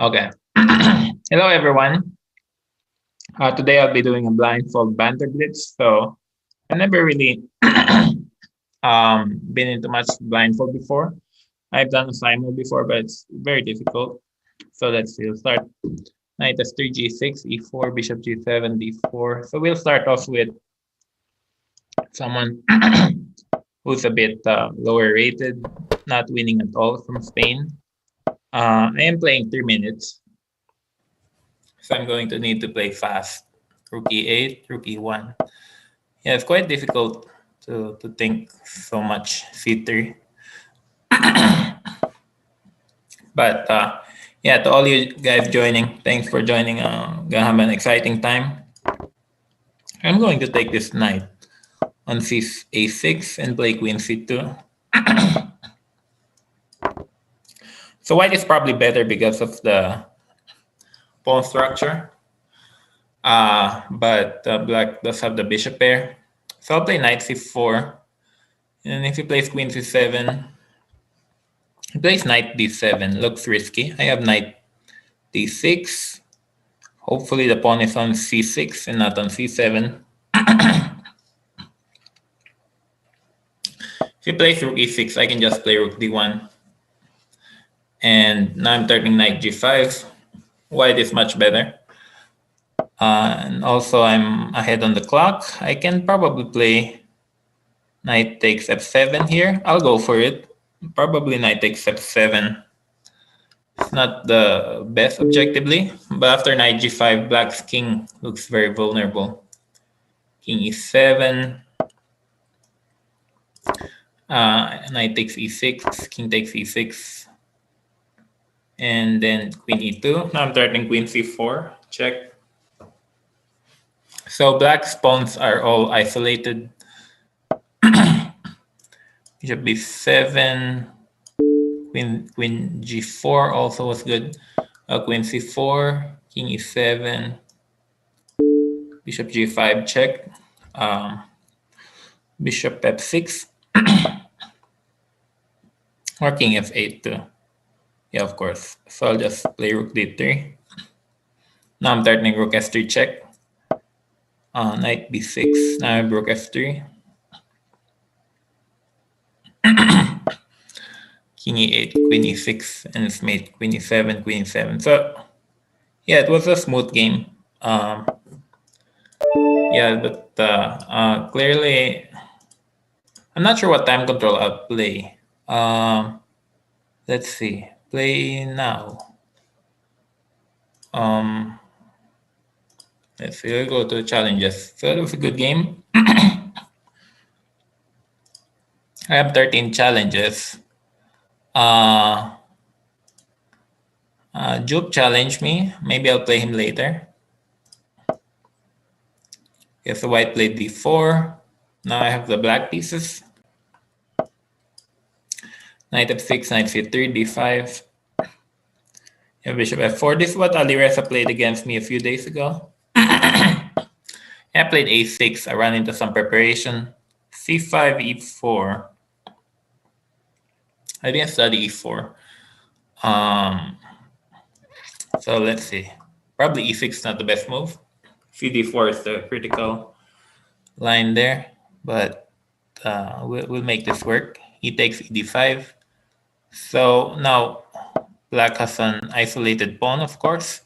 Okay. Hello, everyone. Today I'll be doing a blindfold banter blitz. So I've never really been into much blindfold before. I've done a simul before, but it's very difficult. So let's see. We'll start knight s3, g6, e4, bishop g7, d4. So we'll start off with someone who's a bit lower rated, not winning at all from Spain. I am playing 3 minutes. So I'm going to need to play fast. Rook e8, rook e1. Yeah, it's quite difficult to think so much c3. But yeah, to all you guys joining, thanks for joining. Gonna have an exciting time. I'm going to take this knight on c a6 and play queen c2. So white is probably better because of the pawn structure. But black does have the bishop pair. So I'll play knight c4. And if he plays queen c7, he plays knight d7. Looks risky. I have knight d6. Hopefully the pawn is on c6 and not on c7. If he plays rook e6, I can just play rook d1. And now I'm turning knight g5. White is much better. And also I'm ahead on the clock. I can probably play knight takes f7 here. I'll go for it. Probably knight takes f7. It's not the best objectively, but after knight g5, black's king looks very vulnerable. King e7. Knight takes e6, king takes e6. And then queen e2. Now I'm threatening queen c4. Check. So black's pawns are all isolated. Bishop b7. Queen g4 also was good. Queen c4, king e7, bishop g5 check, bishop f6, or king f8 too. Yeah, of course. So I'll just play rook d3. Now I'm threatening rook s3 check. Knight b6. Now I have rook f3. King e8, queen e6, and it's made queen e7, queen e7. So yeah, it was a smooth game. Yeah, but clearly, I'm not sure what time control I'll play. Let's see. Play now. Let's see. We'll go to challenges. So it was a good game. I have 13 challenges. Jupe challenged me. Maybe I'll play him later. Yes, the white played d4. Now I have the black pieces. Knight f6, knight c3, d5. Yeah, bishop f4. This is what Alireza played against me a few days ago. I played a6. I ran into some preparation. c5, e4. I didn't study e4. So let's see. Probably e6 is not the best move. cd4 is the critical line there, but we'll make this work. He takes ed5. So now black has an isolated pawn, of course.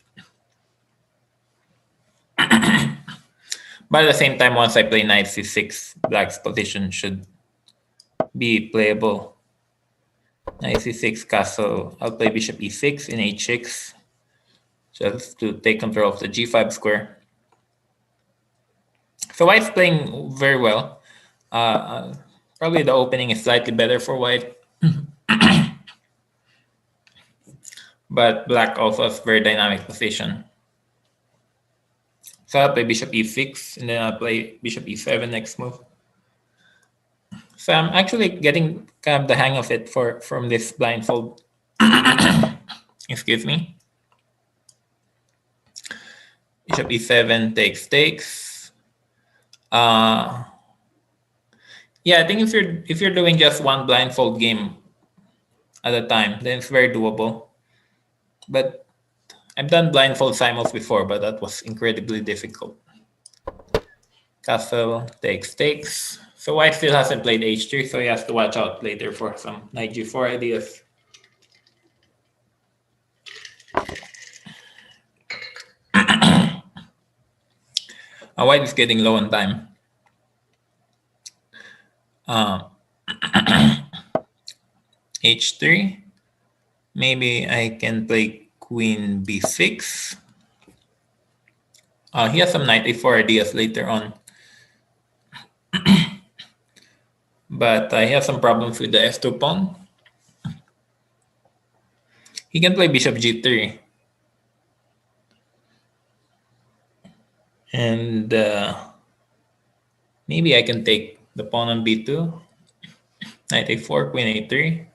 But at the same time, once I play knight c6, black's position should be playable. Knight c6 castle. I'll play bishop e6 in h6 just to take control of the g5 square. So white's playing very well. Probably the opening is slightly better for white. But black also has very dynamic position. So I'll play bishop e6 and then I'll play bishop e7 next move. So I'm actually getting kind of the hang of it from this blindfold. Excuse me. Bishop e7 takes. Yeah, I think if you're doing just one blindfold game at a time, then it's very doable. But I've done blindfold simultaneous before, but that was incredibly difficult. Castle takes. So white still hasn't played h3, so he has to watch out later for some knight g4 ideas. White is getting low on time. h3. Maybe I can play queen b6. He has some knight a4 ideas later on. But he has some problems with the f2 pawn. He can play bishop g3. And maybe I can take the pawn on b2. Knight a4, queen a3.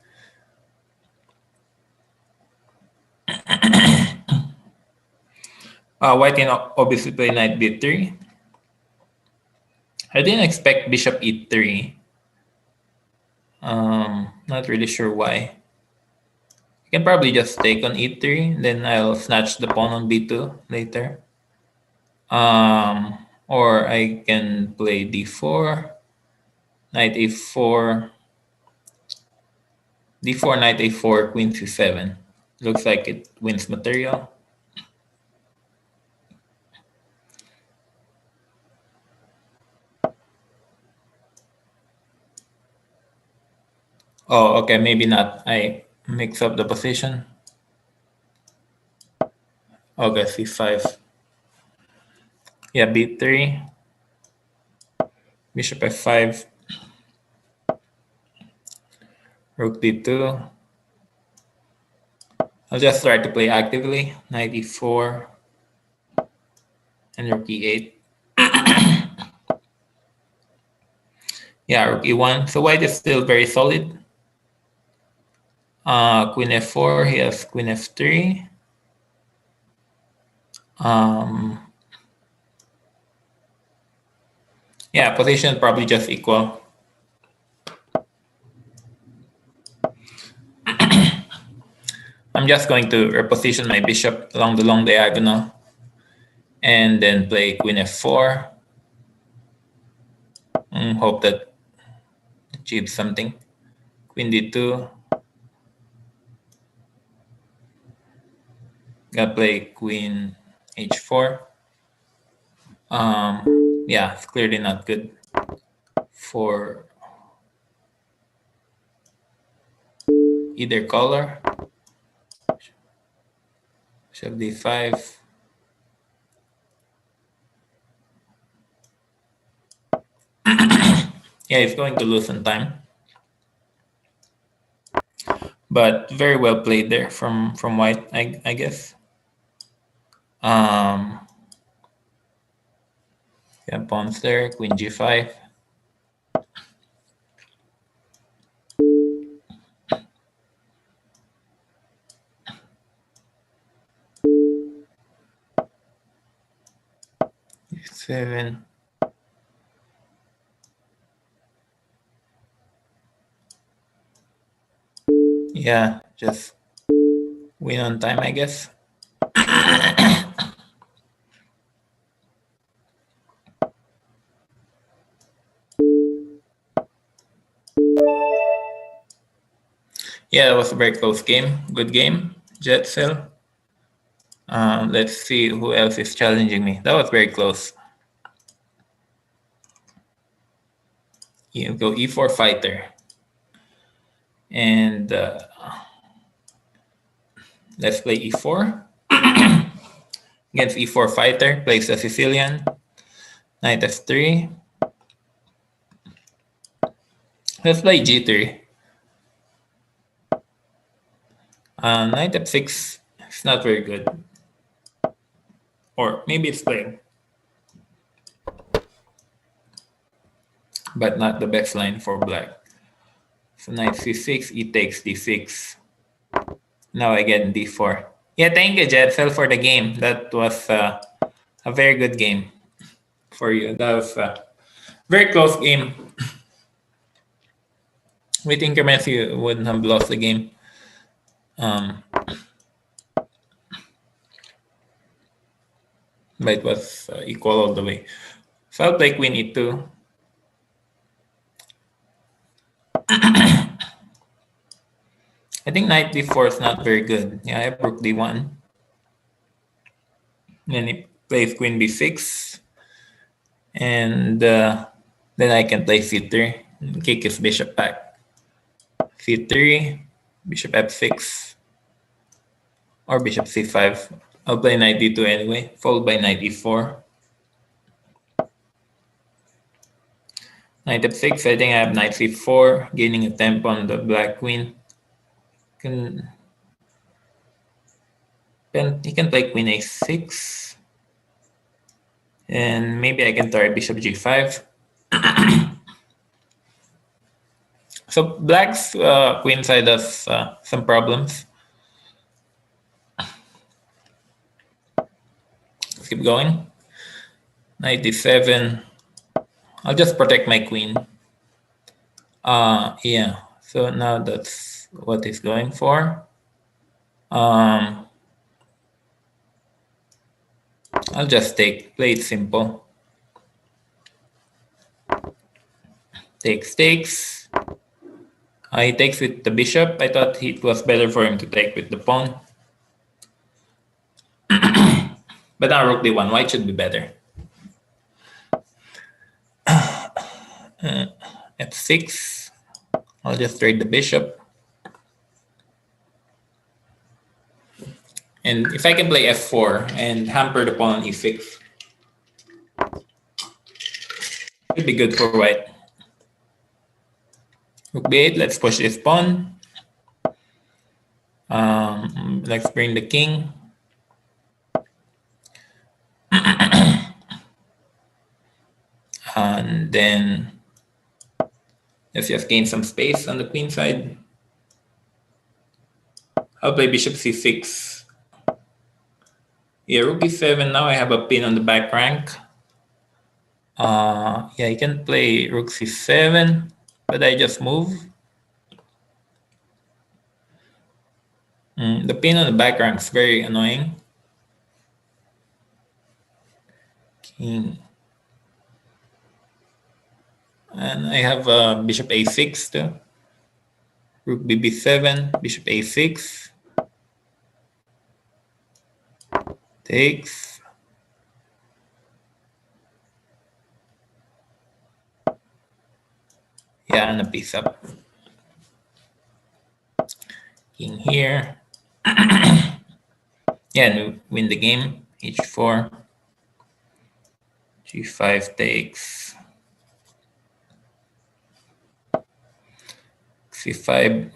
White can obviously play knight b3. I didn't expect bishop e3. Not really sure why. I can probably just take on e3, then I'll snatch the pawn on b2 later. Or I can play d4, knight a4, d4, knight a4, queen c7. Looks like it wins material. Oh, okay, maybe not. I mix up the position. Okay, c5. Yeah, b3. Bishop f5. Rook d2. I'll just try to play actively. Knight e4. And rook e8. Yeah, rook e1. So white is still very solid. Queen f4. He has queen f3. Yeah, position probably just equal. I'm just going to reposition my bishop along the long diagonal and then play queen f4. Hope that achieves something. Queen d2. Gotta play queen h4. Yeah, it's clearly not good for either color. Bishop d5. Yeah, he's going to lose some time. But very well played there from white, I guess. Yeah, pawns there, queen g5. Seven. Yeah, just win on time, I guess. Yeah, it was a very close game. Good game, Jet Cell. Let's see who else is challenging me. That was very close. You go e4 fighter. And let's play e4. Against e4 fighter, plays the Sicilian. Knight f3. Let's play g3. Knight f6 is not very good. Or maybe it's playing. But not the best line for black. So knight c6, e takes d6. Now I get d4. Yeah, thank you, Jetzel, for the game. That was a very good game for you. That was a very close game. With increments, you wouldn't have lost the game. but it was equal all the way. So I'll play queen e2. I think knight d4 is not very good. Yeah, I have rook d1. Then he plays queen b6. And then I can play c3 and kick his bishop back. c3, bishop f6, or bishop c5. I'll play knight d2 anyway, followed by knight e4. Knight f6, I think I have knight c4, gaining a tempo on the black queen. He can play queen a6. And maybe I can try bishop g5. So black's queen side has some problems. Let's keep going. Knight d7. I'll just protect my queen. Yeah, so now that's what he's going for. I'll just play it simple. Takes. He takes with the bishop. I thought it was better for him to take with the pawn. But now rook d1, white should be better. f6. I'll just trade the bishop. And if I can play f4 and hamper the pawn on e6, should be good for white. Rook b8, let's push this pawn. Let's bring the king. And then let's just gain some space on the queen side. I'll play bishop c6. Yeah, rook e7. Now I have a pin on the back rank. Yeah, you can play rook c7, but I just move. The pin on the back rank is very annoying. King. And I have bishop a6 too. Rook bb7, bishop a6. Takes. Yeah, and a piece up. King here. Yeah, and win the game. h4. g5 takes. c5.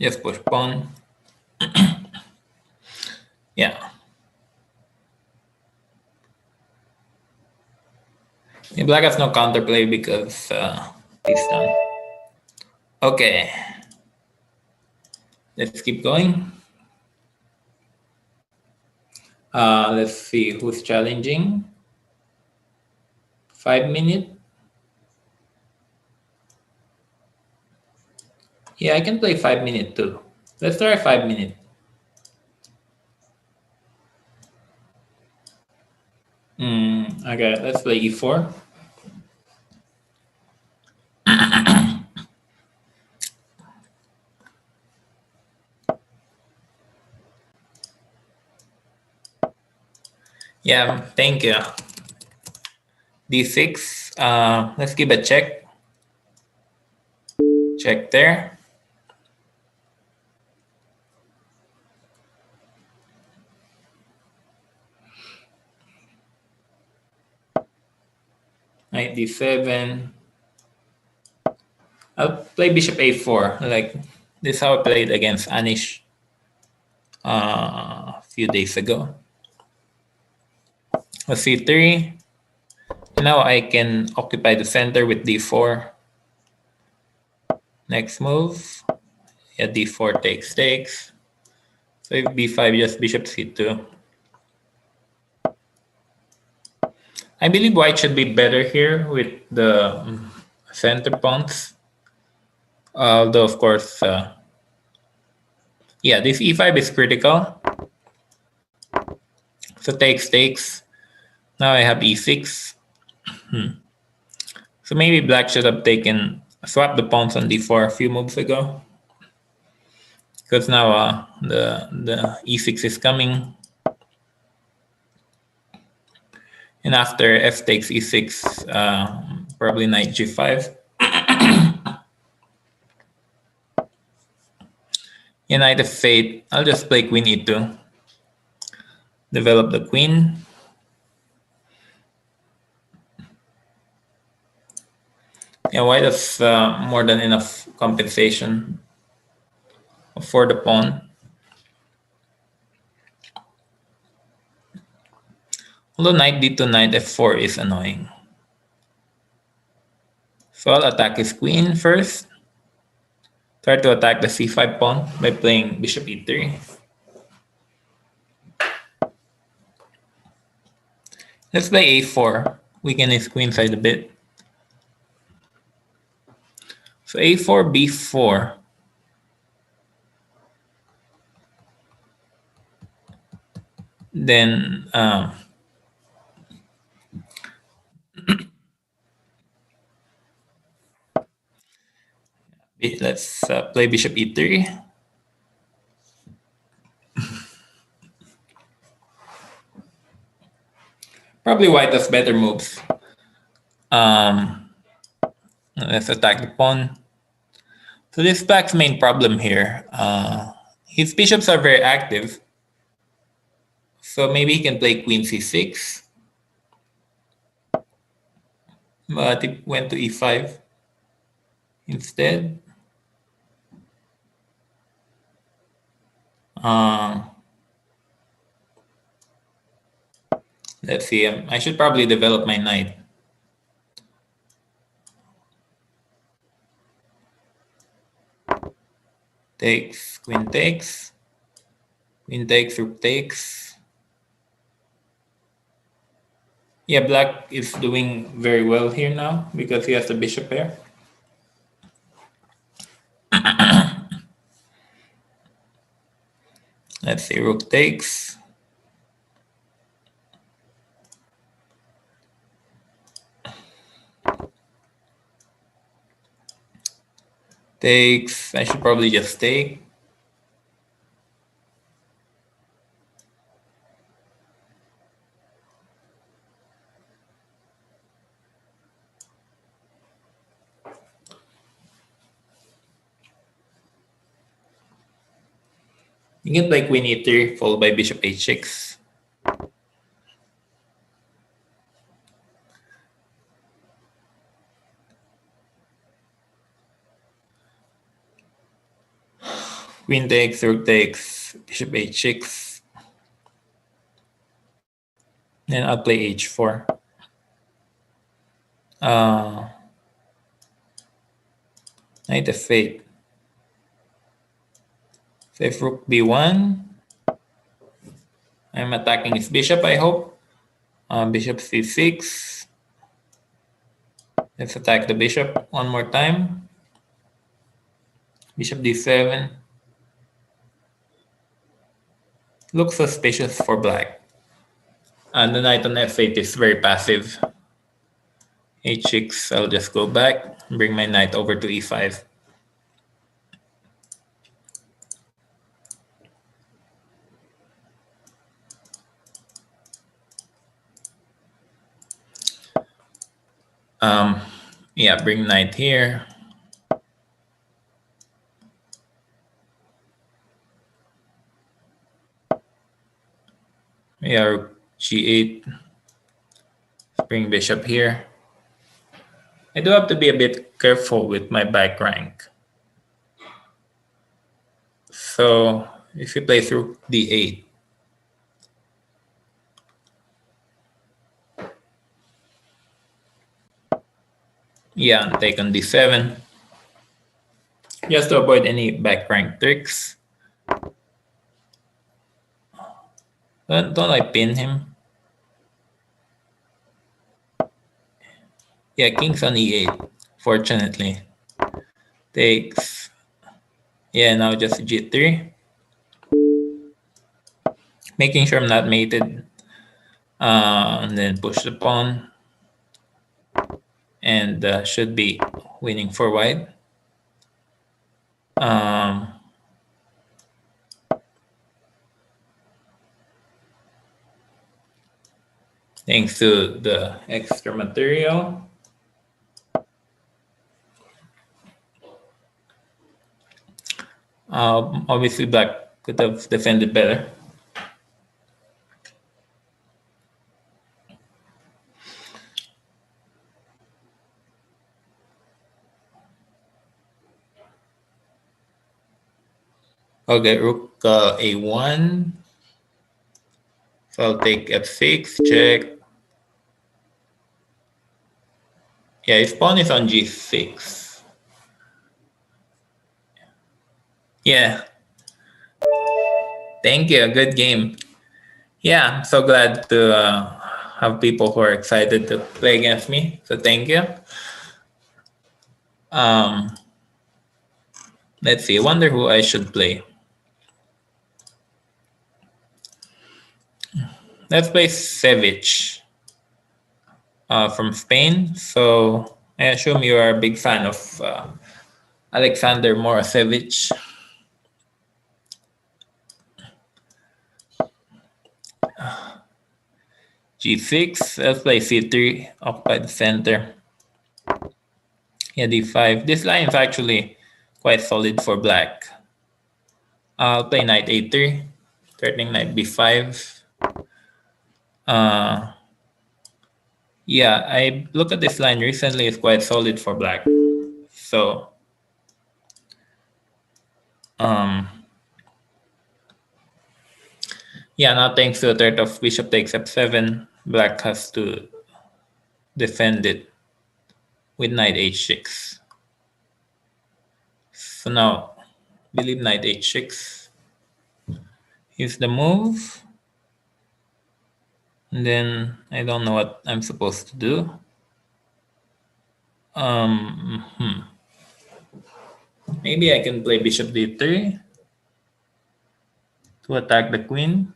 Just push pawn. Yeah. Yeah, black has no counterplay because he's done. Okay. Let's keep going. Let's see who's challenging. 5 minutes. Yeah, I can play 5 minutes too. Let's try 5 minutes. Okay, let's play e4. Yeah, thank you. d6. Let's give a check. Check there. Knight d7. I'll play bishop a4. Like this is how I played against Anish a few days ago. c3. Now I can occupy the center with d4. Next move. Yeah, d4 takes. So if b5, just bishop c2. I believe white should be better here with the center pawns. Although, of course, yeah, this e5 is critical. So takes. Now I have e6. So maybe black should have swap the pawns on d4 a few moves ago. Because now the e6 is coming. And after f takes e6, probably knight g5. In knight of fate, I'll just play queen e2. Develop the queen. Yeah, white has more than enough compensation for the pawn. Although knight d2, knight f4 is annoying. So I'll attack his queen first. Try to attack the c5 pawn by playing bishop e3. Let's play a4. Weaken his queen side a bit. So a4, b4. Then let's play bishop e3. Probably white has better moves. Let's attack the pawn. So this black's main problem here, his bishops are very active. So maybe he can play queen c6. But he went to e5 instead. Let's see. I should probably develop my knight. Takes, queen takes. Queen takes, rook takes. Yeah, black is doing very well here now because he has the bishop pair. Let's see, rook takes. Takes, I should probably just take. You can play queen e3 followed by bishop h6. Queen takes, rook takes, bishop h6. Then I'll play h4. Knight f8. So if rook b1, I'm attacking his bishop, I hope. Bishop c6. Let's attack the bishop one more time. Bishop d7. Looks suspicious for black. And the knight on f8 is very passive. h6, I'll just go back, bring my knight over to e5. Yeah, bring knight here. Yeah, rook g8. Bring bishop here. I do have to be a bit careful with my back rank. So if you play through d8, yeah, and take on d7, just to avoid any back rank tricks. Don't I pin him? Yeah, king's on e8, fortunately. Takes. Yeah, now just g3. Making sure I'm not mated. And then push the pawn, and should be winning for white. Thanks to the extra material. Obviously, black could have defended better. Okay, rook a1. So I'll take f6, check. Yeah, his pawn is on g6. Yeah. Thank you. Good game. Yeah, I'm so glad to have people who are excited to play against me. So thank you. Let's see. I wonder who I should play. Let's play Savage from Spain. So I assume you are a big fan of Alexander Morasevich. G6. Let's play C3. Occupy the center. Yeah, D5. This line is actually quite solid for black. I'll play knight A3. Threatening knight B5. Yeah, I look at this line recently. It's quite solid for black. So, yeah, now thanks to the threat of bishop takes f7, black has to defend it with knight h6. So now, believe knight h6 is the move. And then I don't know what I'm supposed to do. Maybe I can play bishop d3 to attack the queen.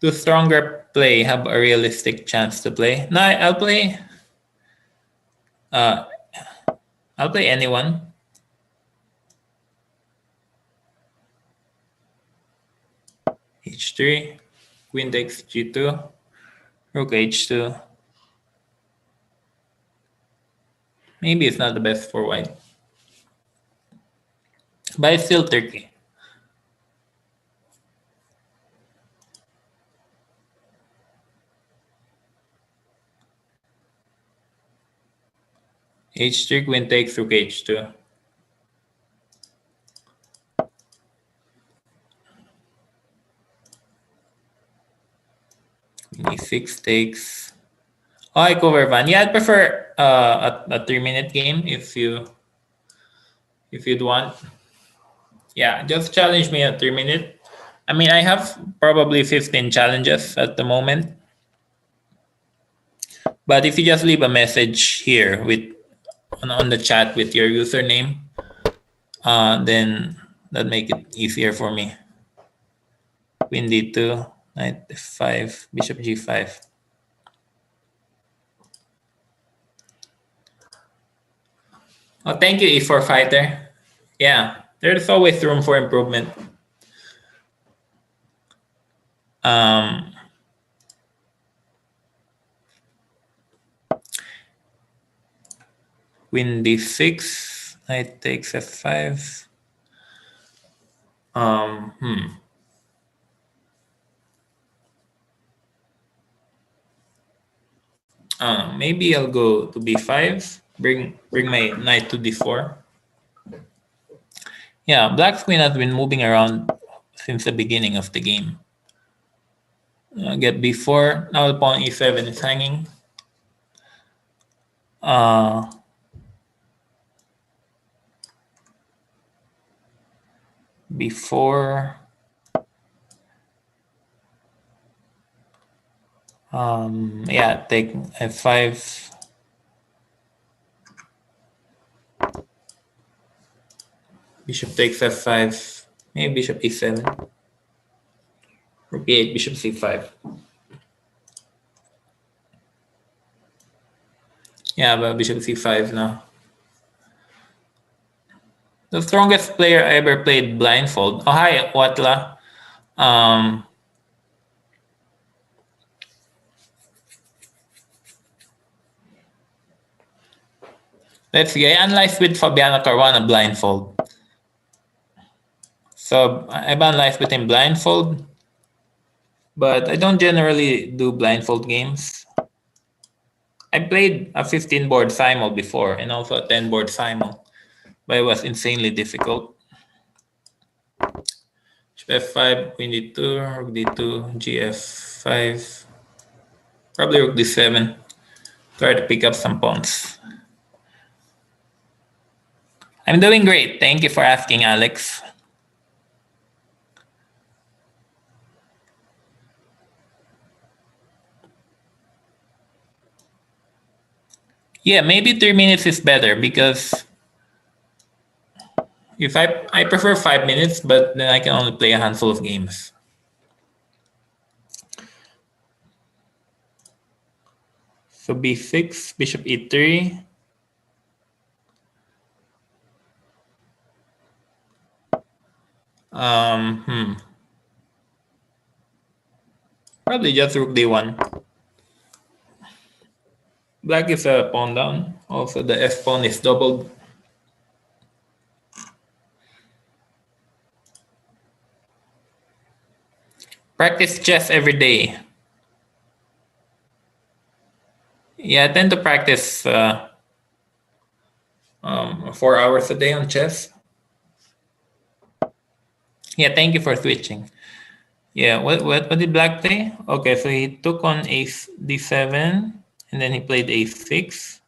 To stronger play, have a realistic chance to play. No, I'll play anyone. H3, queen takes g2, rook h2. Maybe it's not the best for white, but it's still tricky. H3, queen takes rook h2. Queen e6 takes. Oh, I cover van. Yeah, I'd prefer a 3-minute game if you'd want. Yeah, just challenge me at 3-minute. I mean, I have probably 15 challenges at the moment. But if you just leave a message here with on the chat with your username, then that make it easier for me. Queen d2, knight f5, bishop g5. Oh, thank you, e4 fighter. Yeah, there's always room for improvement. Queen d6, knight takes f5. Maybe I'll go to b5. Bring my knight to d4. Yeah, black's queen has been moving around since the beginning of the game. Get b4. Now the pawn e7 is hanging. B4. Yeah, take f5. Bishop takes f5. Maybe bishop e7. Rook e8, bishop c5. Yeah, but bishop c5 now. The strongest player I ever played Blindfold. Oh, hi, Watla. Let's see. I analyzed with Fabiano Caruana Blindfold. So I've analyzed with him Blindfold, but I don't generally do Blindfold games. I played a 15 board simul before and also a 10 board simul, but it was insanely difficult. f5, queen d2, rook d2, gf5, probably rook d7. Try to pick up some pawns. I'm doing great. Thank you for asking, Alex. Yeah, maybe 3 minutes is better because if I prefer 5 minutes, but then I can only play a handful of games. So b6, bishop e3. Probably just rook d1. Black is a pawn down. Also, the f pawn is doubled. Practice chess every day. Yeah, I tend to practice 4 hours a day on chess. Yeah, thank you for switching. Yeah, what did Black play? Okay, so he took on ace d7, and then he played a6.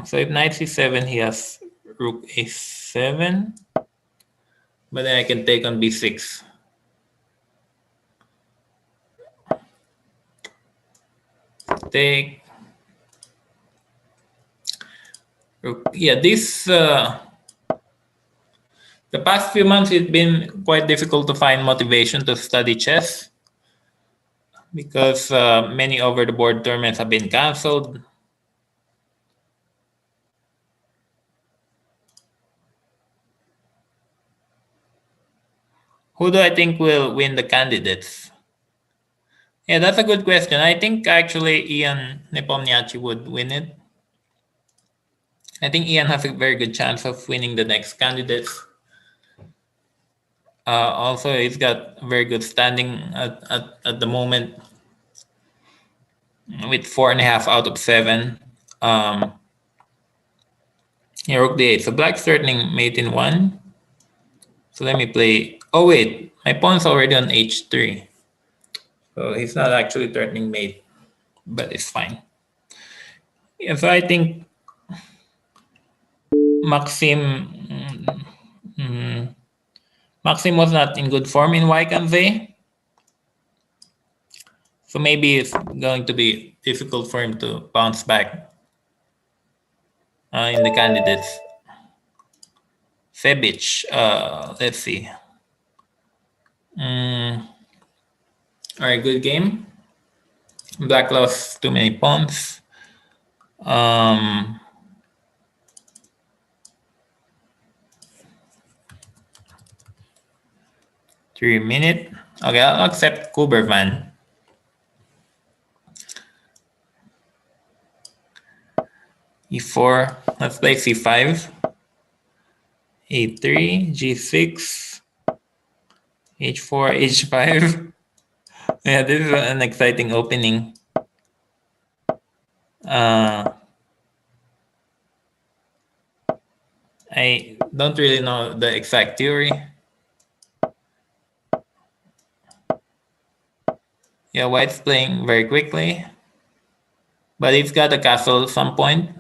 So if knight c7, he has rook a7, but then I can take on b6. Take. Yeah, this the past few months it's been quite difficult to find motivation to study chess because many over-the-board tournaments have been canceled. Who do I think will win the candidates? Yeah, that's a good question. I think actually Ian Nepomniachtchi would win it. I think Ian has a very good chance of winning the next candidates. Also, he's got very good standing at the moment with 4.5 out of 7. Yeah, rook d8. So black's threatening mate in 1. So let me play. Oh, wait. My pawn's already on h3. So he's not actually threatening mate, but it's fine. Yeah, so I think Maxim was not in good form in Waikanze. So maybe it's going to be difficult for him to bounce back in the candidates. Sebic, let's see. All right, good game. Black lost too many pawns. 3 minute. Okay, I'll accept Kuberman. e4. Let's play c5. e3, g6, h4, h5. Yeah, this is an exciting opening. I don't really know the exact theory. Yeah, white's playing very quickly, but he's got a castle at some point.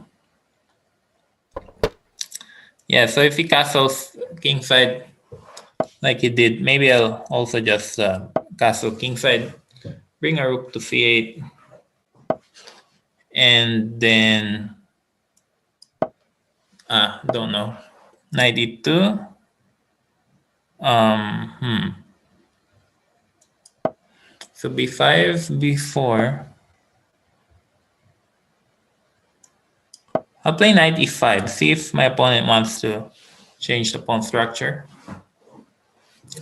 Yeah, so if he castles kingside like he did, maybe I'll also just castle kingside, bring a rook to c8, and then don't know, knight e2. So b5, b4. I'll play knight e5, see if my opponent wants to change the pawn structure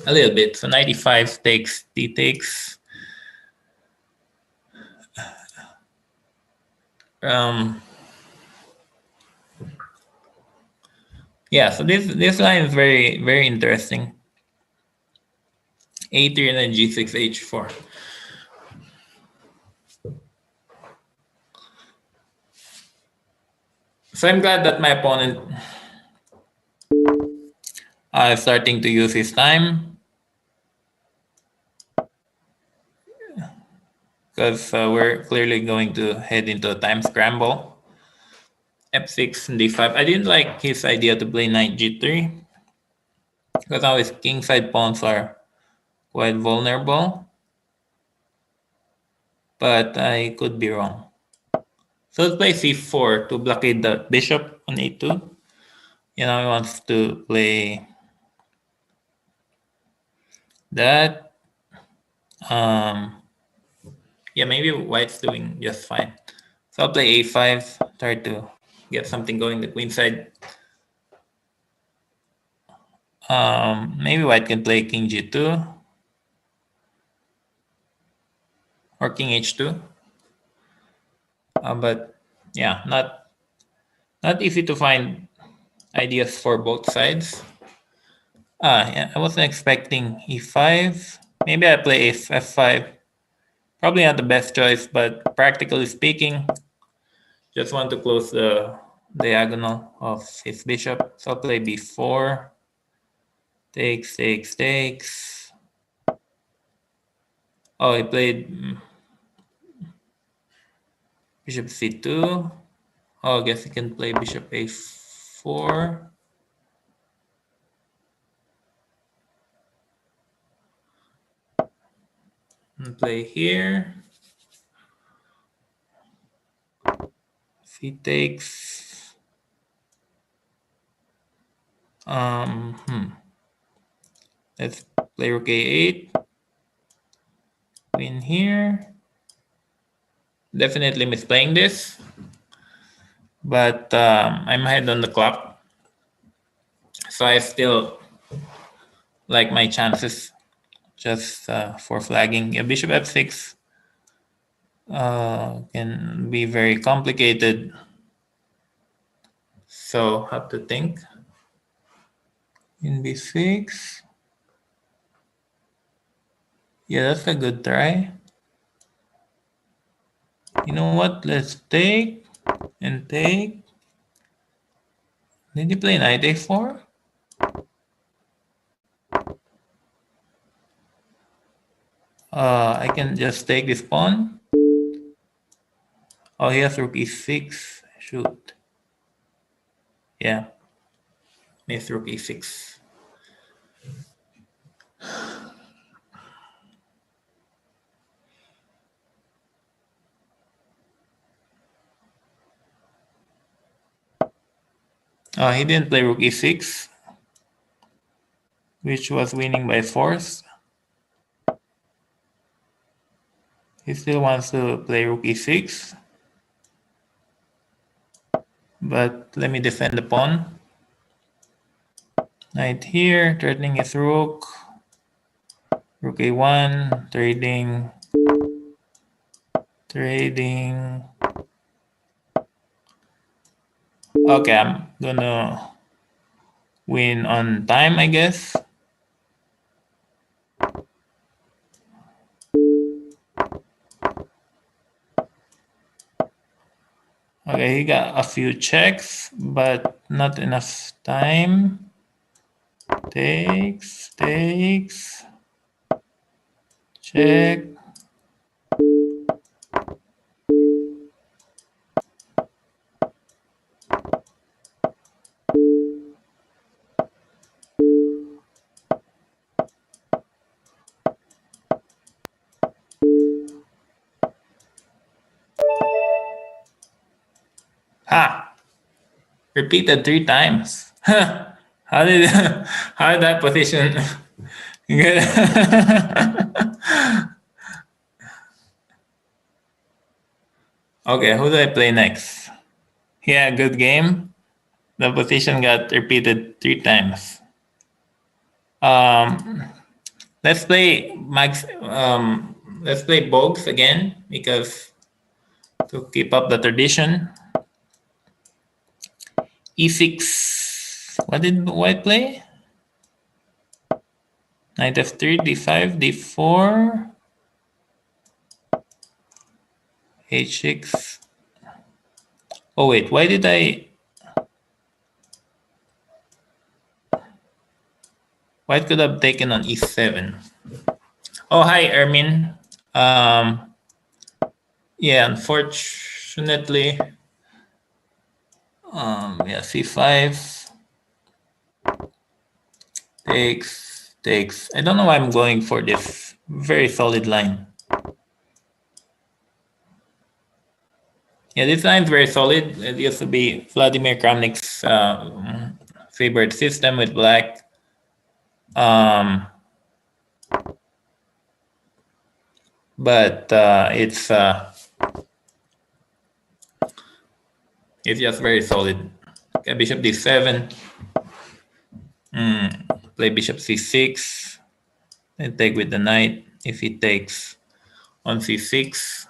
a little bit. So knight e5 takes, d takes. Yeah, so this line is very interesting. a3 and then g6, h4. So I'm glad that my opponent is starting to use his time, because we're clearly going to head into a time scramble. f6 and d5. I didn't like his idea to play knight g3, because now his kingside pawns are quite vulnerable. But I could be wrong. So let's play c4 to blockade the bishop on a2. He wants to play that. Yeah, maybe white's doing just fine. So I'll play a5, try to get something going the queen side. Maybe white can play king g2 or king h2. But yeah, not easy to find ideas for both sides. Yeah, I wasn't expecting e5. Maybe I play f5. Probably not the best choice, but practically speaking, just want to close the diagonal of his bishop. So I'll play b4. Takes, takes, takes. Oh, he played bishop c2. Oh, I guess he can play bishop a4. And play here. C takes. Let's play rook a8. Queen here. Definitely misplaying this, but I'm ahead on the clock, so I still like my chances. Just for flagging, yeah, bishop f6 can be very complicated, so have to think. In b6, yeah, that's a good try. You know what? Let's take and take. Did he play knight a4? I can just take this pawn. Oh, he has rook e6. Shoot. Yeah. Miss rook e6. He didn't play rook e6, which was winning by force. He still wants to play rook e6. But let me defend the pawn. Knight here, threatening his rook. Rook a1, trading. Okay, I'm gonna win on time, I guess. Okay, he got a few checks, but not enough time. Takes, check. Ha! Repeated 3 times. How did that position get? Okay, who do I play next? Yeah, good game. The position got repeated 3 times. Um, let's play Max. Let's play Bogs again because to keep up the tradition. E6. What did White play? Knight f3, d5, d4, h6. Oh wait, why did I? White could have taken on e7. Oh hi, Ermin. Yeah, unfortunately, yeah, c5 takes. I don't know why I'm going for this very solid line. Yeah, this line is very solid. It used to be Vladimir Kramnik's favorite system with black. But it's just very solid. Okay, bishop d7. Play bishop c6. And take with the knight. If he takes on c6.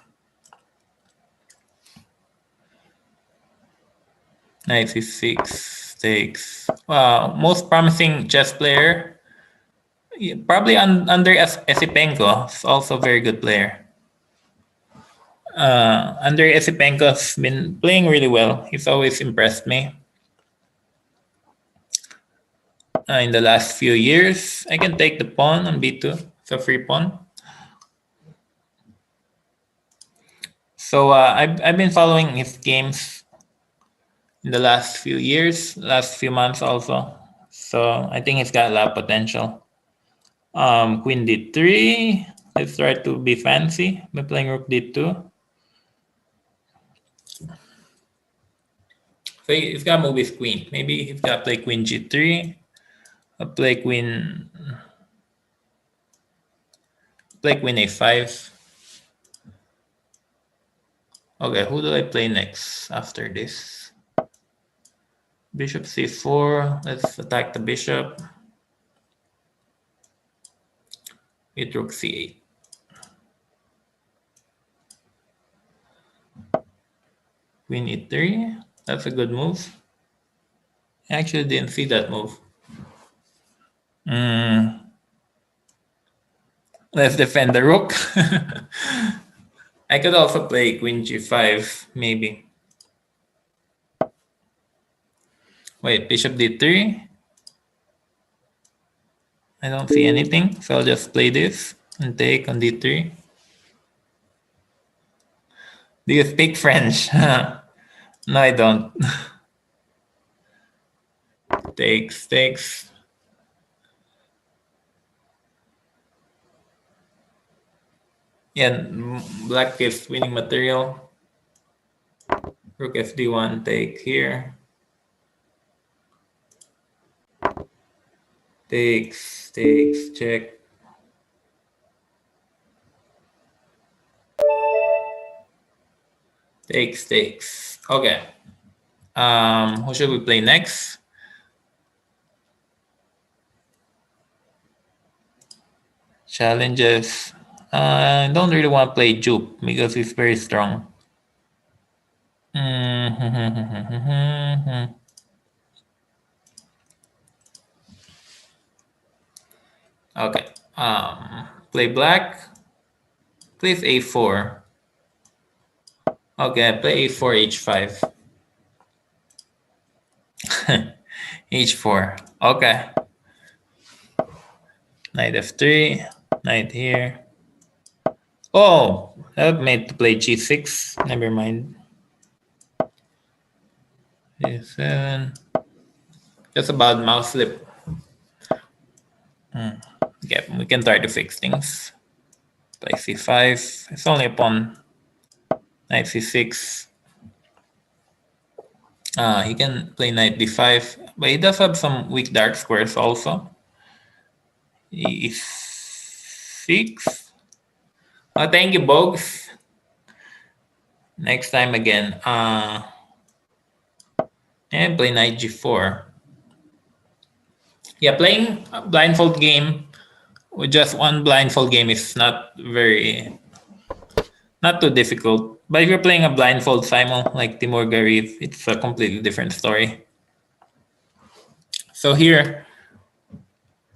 Knight c6 takes. Wow, most promising chess player. Probably under Esipenko. Is also a very good player. Andrei Esipenko's been playing really well. He's always impressed me. In the last few years, I can take the pawn on b2. It's a free pawn. So I've been following his games in the last few years, last few months also. So I think he's got a lot of potential. Queen d3. Let's try to be fancy by playing rook d2. So he's got to move his queen. Maybe he's got to play queen g3. Play queen a5. Okay, who do I play next after this? Bishop c4. Let's attack the bishop. With rook c8. Queen e3. That's a good move. I actually didn't see that move. Let's defend the rook. I could also play queen g5, maybe. Wait, bishop d3. I don't see anything, so I'll just play this and take on d3. Do you speak French? No, I don't. Takes. Yeah, black is winning material. Rook fd1, take here. Takes, check. Takes. Okay. Who should we play next? Challenges. I don't really want to play Jupe because he's very strong. Okay. Play black. Plays a4. Okay, play a4, h5. h4. Okay. Knight f3. Knight here. Oh, that made to play g6. Never mind. g7. Just about mouse slip. Okay, we can try to fix things. Play c5. It's only a pawn. Knight c6. He can play knight d5, but he does have some weak dark squares also. e6. Oh, thank you, Bogs. Next time again. And play knight g4. Yeah, playing a blindfold game with just one blindfold game is not too difficult. But if you're playing a blindfold simul like Timur Garif, it's a completely different story. So here,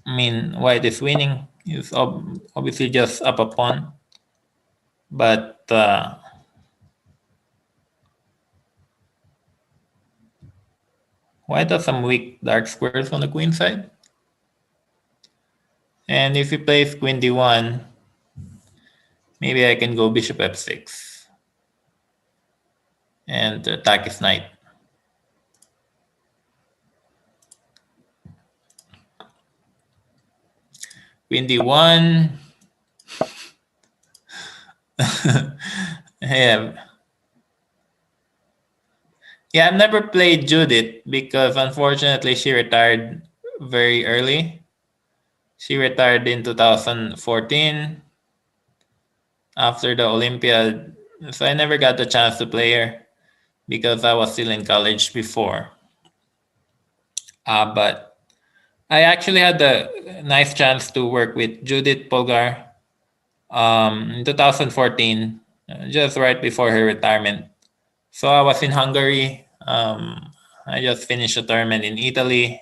I mean, white is winning. It's obviously just up a pawn. But white has some weak dark squares on the queen side. And if he plays queen d1, maybe I can go bishop f6 and attack his knight. Queen d1. Yeah. Yeah, I've never played Judith because unfortunately she retired very early. She retired in 2014 after the Olympiad. So I never got the chance to play her because I was still in college before. But I actually had the nice chance to work with Judith Polgar in 2014, just right before her retirement. So I was in Hungary. I just finished a tournament in Italy,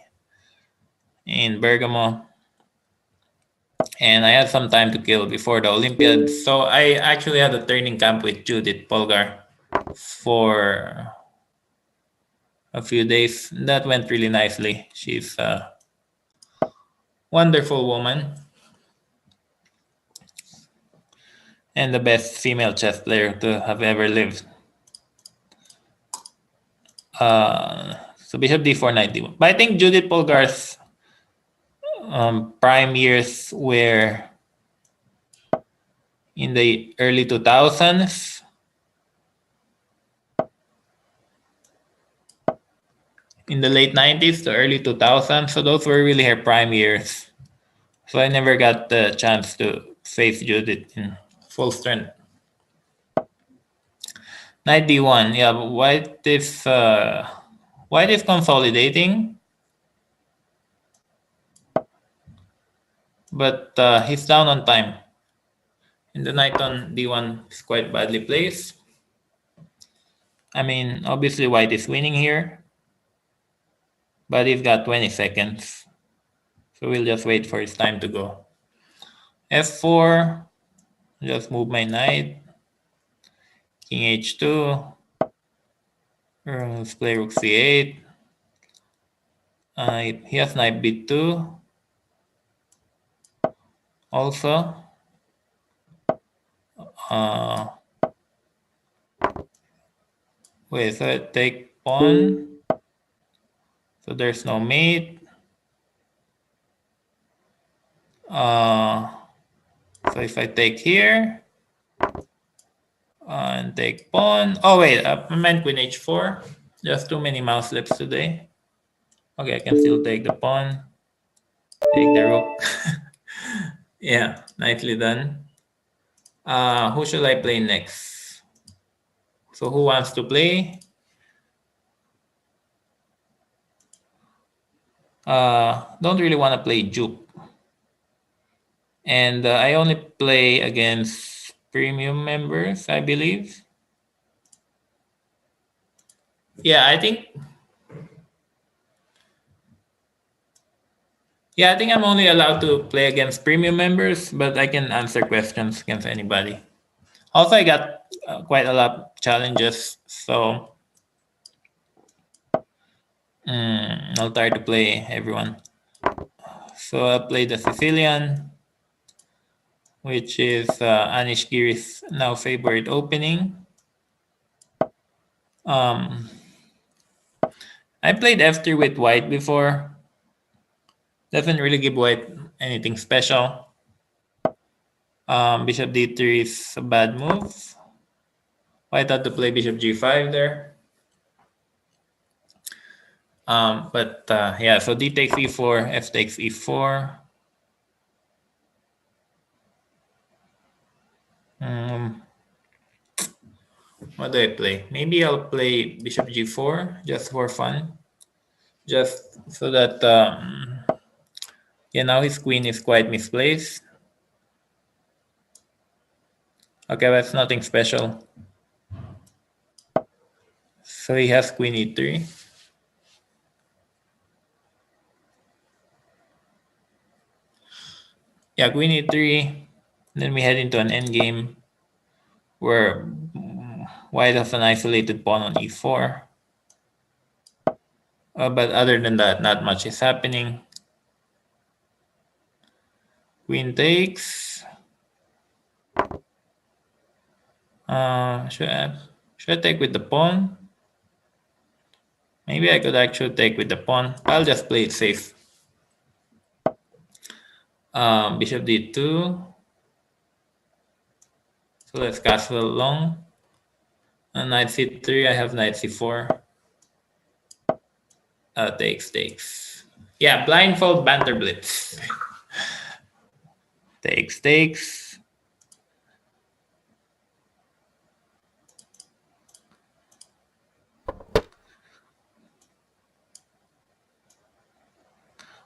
in Bergamo, and I had some time to kill before the Olympiad. So I actually had a training camp with Judith Polgar for a few days. That went really nicely. She's a wonderful woman and the best female chess player to have ever lived. So bishop d4, knight d1. But I think Judith Polgar's prime years were in the early 2000s. In the late 90s to early 2000s. So those were really her prime years. So I never got the chance to face Judith in full strength. Knight d1. Yeah, but white is consolidating. But he's down on time. And the knight on d1 is quite badly placed. I mean, obviously white is winning here. But he's got 20 seconds. So we'll just wait for his time to go. f4. Just move my knight. King h2. Let's play rook c8. He has knight b2. Also. Wait, so I take pawn. So there's no mate. So if I take here and take pawn. Oh wait, I meant queen h4. Just too many mouse slips today. Okay, I can still take the pawn. Take the rook. Yeah, nicely done. Who should I play next? So who wants to play? Don't really want to play Juke. And I only play against premium members, I believe. Yeah, I think I'm only allowed to play against premium members, but I can answer questions against anybody. Also, I got quite a lot of challenges, so I'll try to play everyone. So I'll play the Sicilian, which is Anish Giri's now favorite opening. I played f3 with white before. Doesn't really give white anything special. Bishop d3 is a bad move. White had to play bishop g5 there. But yeah, so d takes e4, f takes e4. What do I play? Maybe I'll play bishop g4 just for fun. Just so that, now his queen is quite misplaced. Okay, that's nothing special. So he has queen e3. Yeah, queen e3. Then we head into an endgame where white has an isolated pawn on e4. But other than that, not much is happening. Queen takes. Should I take with the pawn? Maybe I could actually take with the pawn. I'll just play it safe. Bishop d2. So let's castle long. And knight c3, I have knight c4. Takes. Yeah, blindfold banter blitz. takes.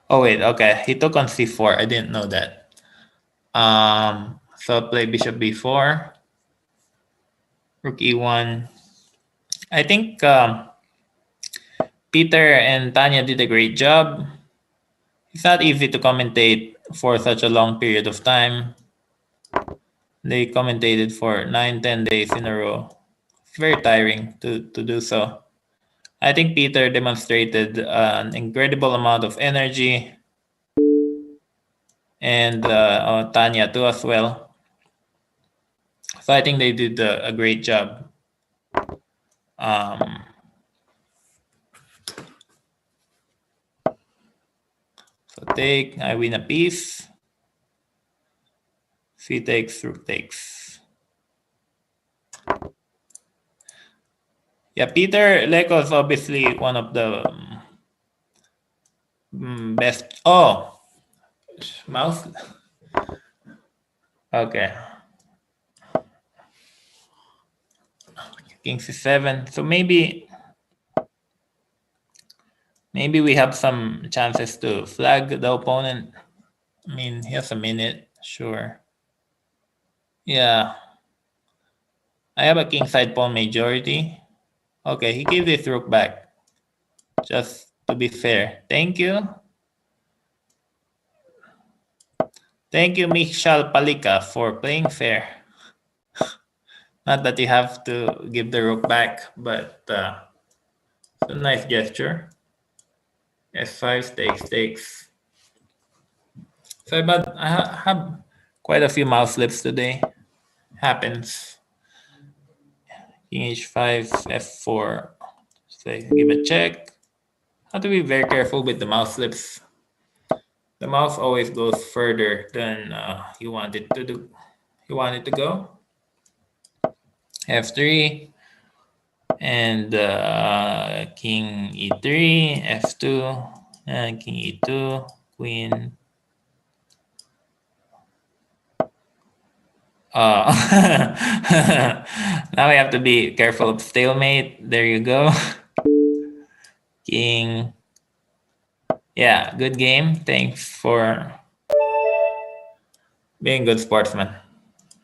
Oh wait, okay. He took on c4. I didn't know that. So I'll play bishop b4. Rook e1. I think Peter and Tanya did a great job. It's not easy to commentate for such a long period of time. They commentated for 9-10 days in a row. It's very tiring to do so. I think Peter demonstrated an incredible amount of energy, and Tanya too as well. So I think they did a great job. So take, I win a piece. C takes, rook takes. Yeah, Peter Leko is obviously one of the best. Oh, mouse. Okay. King c7. So maybe we have some chances to flag the opponent. I mean, he has a minute, sure. Yeah. I have a kingside pawn majority. Okay, he gave this rook back. Just to be fair. Thank you. Thank you, Michal Palika, for playing fair. Not that you have to give the rook back, but it's a nice gesture. S5, takes. So I have quite a few mouse slips today. Happens. King h5, f4. So give a check. Have to be very careful with the mouse slips. The mouse always goes further than you want it to do. You want it to go. F3 and king e3, f2, and king e2, queen. Now we have to be careful of stalemate. There you go. King. Yeah, good game. Thanks for being good sportsman.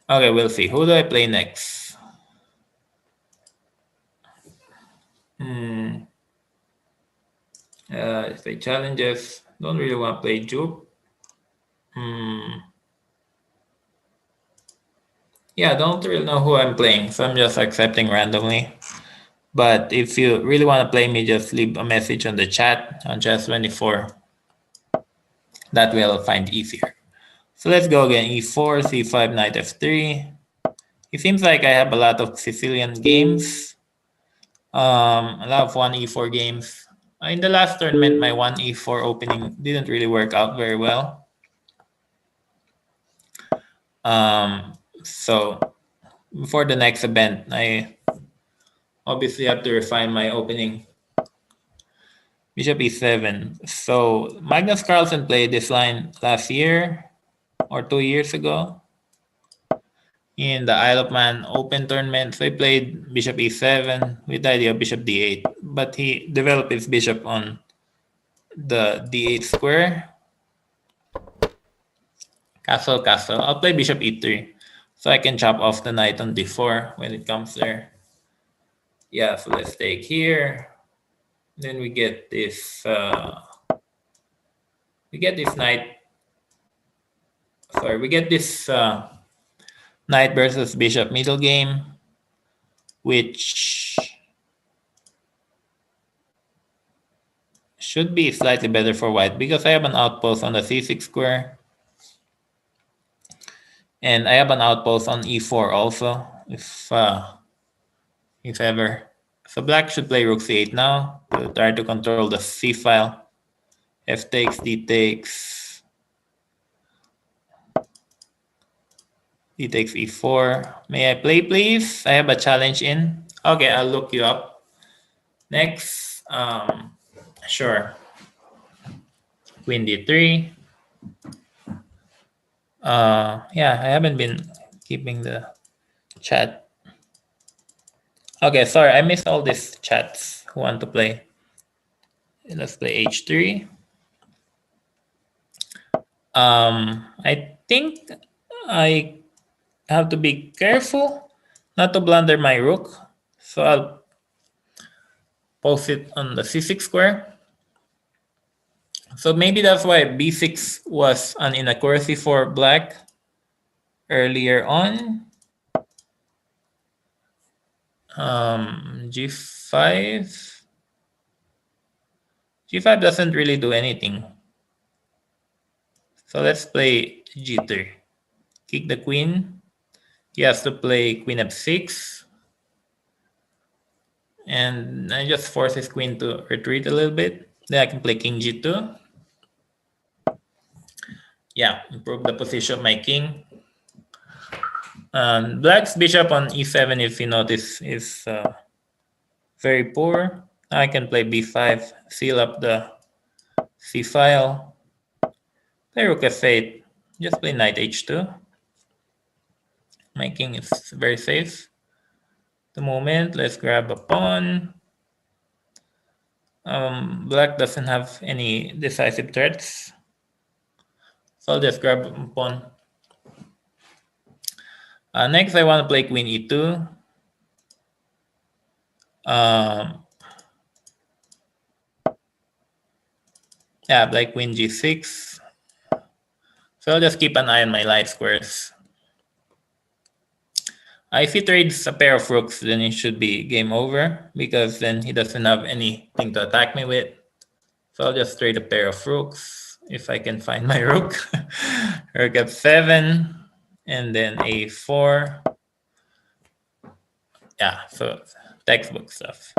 Okay, we'll see. Who do I play next? If I challenges, don't really want to play Juke. Yeah, don't really know who I'm playing, so I'm just accepting randomly. But if you really want to play me, just leave a message on the chat on Chess24. That way I'll find easier. So let's go again. E4, C5, Knight F3. It seems like I have a lot of Sicilian games. A lot of 1E4 games. In the last tournament, my 1E4 opening didn't really work out very well. So before the next event, I obviously have to refine my opening. Bishop e7. So Magnus Carlsen played this line last year or 2 years ago. in the Isle of Man Open tournament. So he played bishop e7 with the idea of bishop d8, but he developed his bishop on the d8 square. Castle, castle. I'll play bishop e3, so I can chop off the knight on d4 when it comes there. Yeah, so let's take here. Then we get this. We get this knight. Sorry, we get this knight versus bishop middle game, which should be slightly better for white because I have an outpost on the c6 square. And I have an outpost on e4 also, if ever. So black should play rook c8 now to try to control the c file. F takes, d takes. D takes e4. May I play, please? I have a challenge in. Okay, I'll look you up. Next, sure. Queen d3. Yeah, I haven't been keeping the chat. Okay, sorry, I missed all these chats who want to play. Let's play h3. I think I have to be careful not to blunder my rook. So I'll post it on the c6 square. So maybe that's why b6 was an inaccuracy for black earlier on. G5. G5 doesn't really do anything. So let's play g3. Kick the queen. He has to play queen f6. And I just force his queen to retreat a little bit. Then I can play king g2. Yeah, improve the position of my king. Black's bishop on e7, if you notice, is very poor. I can play b5, seal up the c file. Play rook f8. Just play knight h2. My king is very safe. The moment, let's grab a pawn. Black doesn't have any decisive threats. So I'll just grab a pawn. Next, I want to play queen e2. Yeah, play queen g6. So I'll just keep an eye on my light squares. If he trades a pair of rooks, then it should be game over because then he doesn't have anything to attack me with. So I'll just trade a pair of rooks if I can find my rook. Rook f7 and then a4. Yeah, so textbook stuff.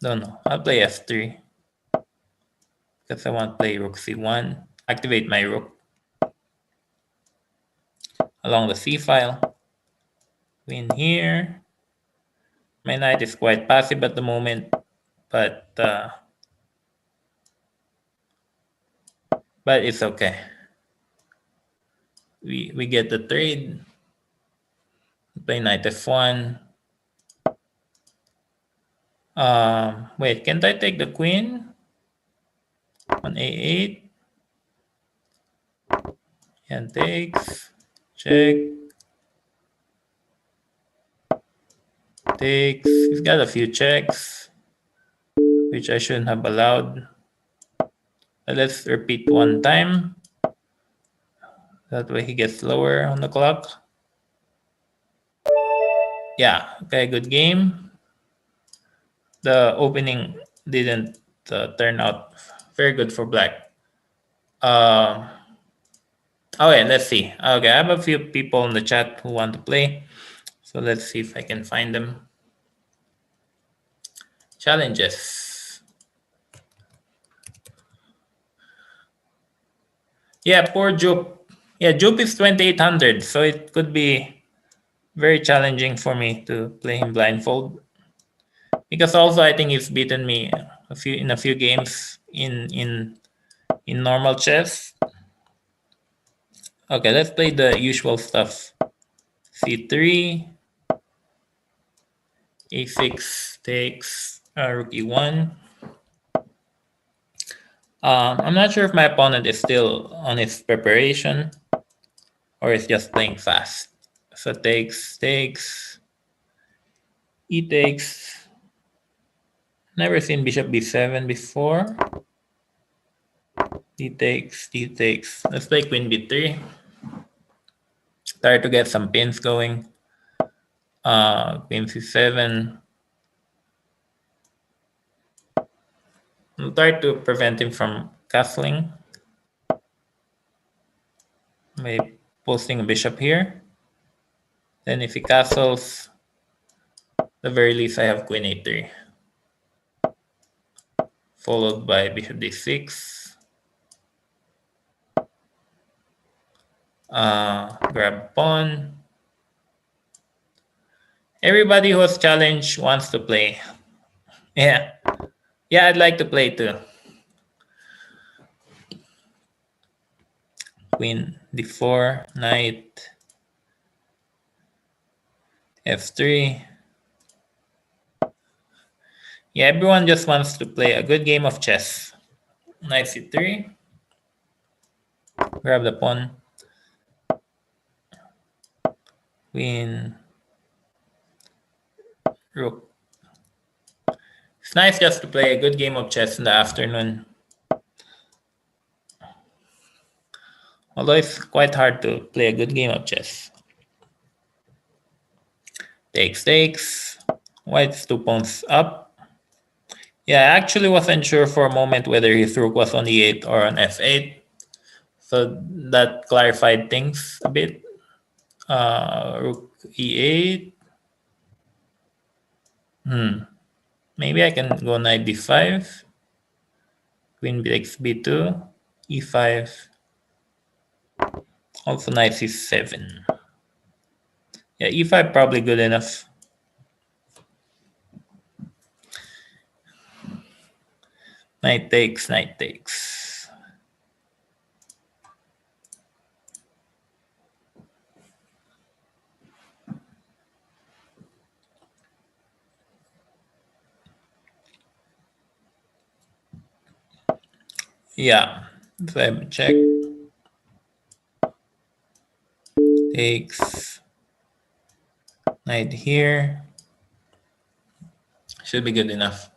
Don't know. I'll play f3 because I want to play rook c1. Activate my rook along the c file. Queen here. My knight is quite passive at the moment, but it's okay. We get the trade. Play knight f1. Wait, can't I take the queen on a8? And takes. Check. Takes. He's got a few checks, which I shouldn't have allowed. Let's repeat one time. That way he gets lower on the clock. Yeah, okay, good game. The opening didn't turn out very good for black. Okay, let's see. Okay, I have a few people in the chat who want to play. So let's see if I can find them. Challenges. Yeah, poor Jupe. Yeah, Jupe is 2800, so it could be very challenging for me to play him blindfold. Because also I think he's beaten me in a few games in normal chess. Okay, let's play the usual stuff. C3, A6 takes rook E1. I'm not sure if my opponent is still on his preparation or is just playing fast. So takes, E takes. Never seen bishop b7 before. D takes, D takes. Let's play queen b3. Try to get some pins going. Queen c7. I'll try to prevent him from castling by posting a bishop here. Then if he castles, at the very least I have queen a3. Followed by bishop d6. Grab pawn. Everybody who was challenged wants to play. Yeah, I'd like to play too. Queen d4, knight f3. Yeah, everyone just wants to play a good game of chess. Knight c3. Grab the pawn. Queen. Rook. It's nice just to play a good game of chess in the afternoon. Although it's quite hard to play a good game of chess. Takes. White's 2 pawns up. Yeah, I actually wasn't sure for a moment whether his rook was on e8 or on f8. So that clarified things a bit. Rook e8. Maybe I can go knight d5. Queen takes b2. e5. Also knight c7. Yeah, e5 probably good enough. Knight takes. Yeah, so I check. Takes. Knight here. Should be good enough.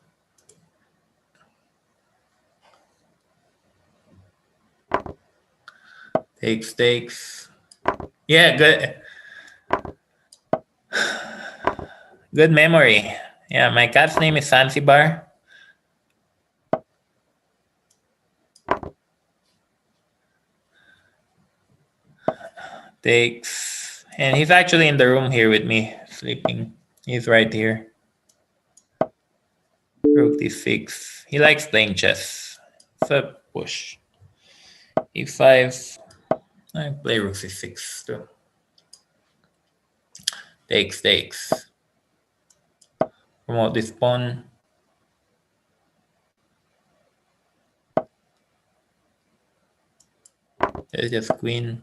Takes. Yeah, good. Good memory. Yeah, my cat's name is Zanzibar. Takes. And he's actually in the room here with me, sleeping. He's right here. Rook d6. He likes playing chess. So push. e5. I play rook c6 too. Takes. Promote this pawn. There's just queen.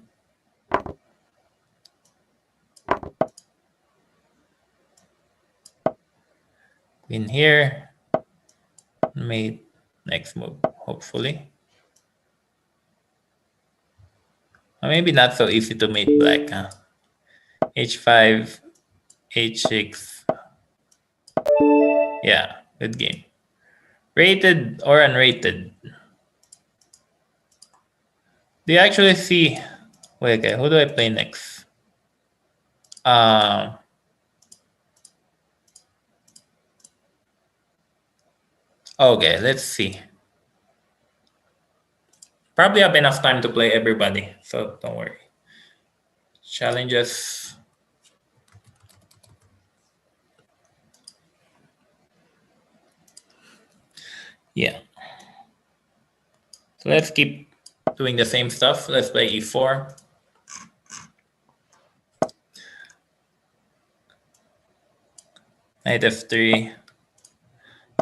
Queen here. Mate next move, hopefully. Or maybe not so easy to mate black, huh? h5, h6. Yeah, good game. Rated or unrated? Do you actually see? Wait, okay, who do I play next? Okay, let's see. Probably have enough time to play everybody, so don't worry. Challenges. Yeah. So let's keep doing the same stuff. Let's play e4. Knight f3.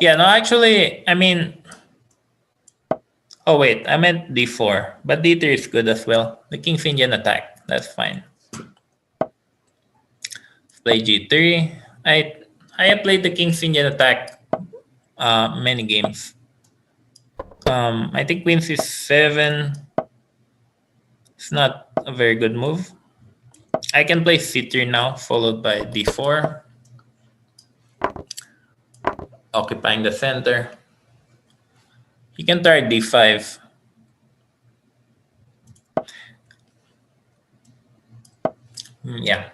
Yeah, no, actually, I mean, Oh wait, I meant d4, but d3 is good as well. The king's Indian attack, that's fine. Let's play g3. I have played the king's Indian attack many games. I think queen c7. It's not a very good move. I can play c3 now, followed by d4, occupying the center. You can try d5. Yeah,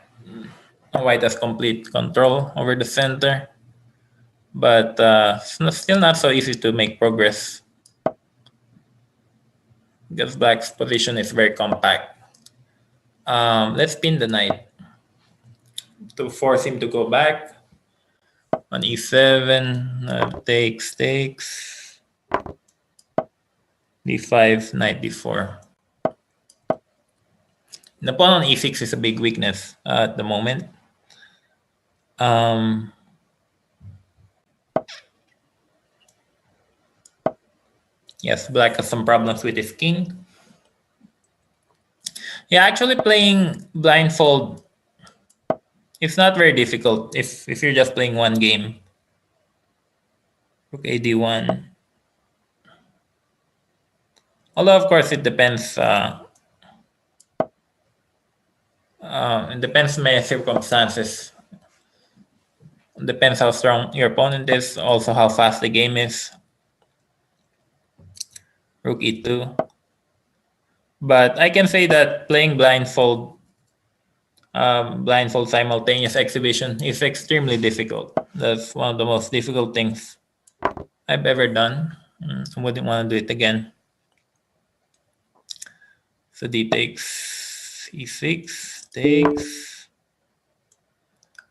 white has complete control over the center, but still not so easy to make progress because black's position is very compact. Let's pin the knight to force him to go back. On e7, takes, d5, knight d4. The pawn on e6 is a big weakness at the moment. Yes, black has some problems with his king. Yeah, actually playing blindfold, it's not very difficult if you're just playing one game. Rook ad1. Although, of course, it depends. It depends on many circumstances. It depends how strong your opponent is, also how fast the game is. Rook e2. But I can say that playing blindfold simultaneous exhibition is extremely difficult. That's one of the most difficult things I've ever done. I wouldn't want to do it again. So d takes e6, takes.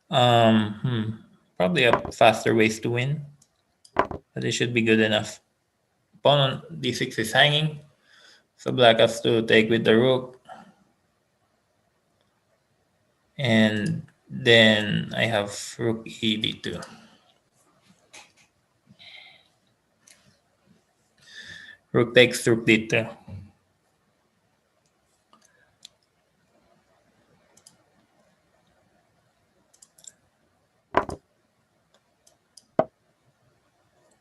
Probably a faster ways to win, but it should be good enough. Pawn on d6 is hanging, so black has to take with the rook. And then I have rook e d2. Rook takes rook d2.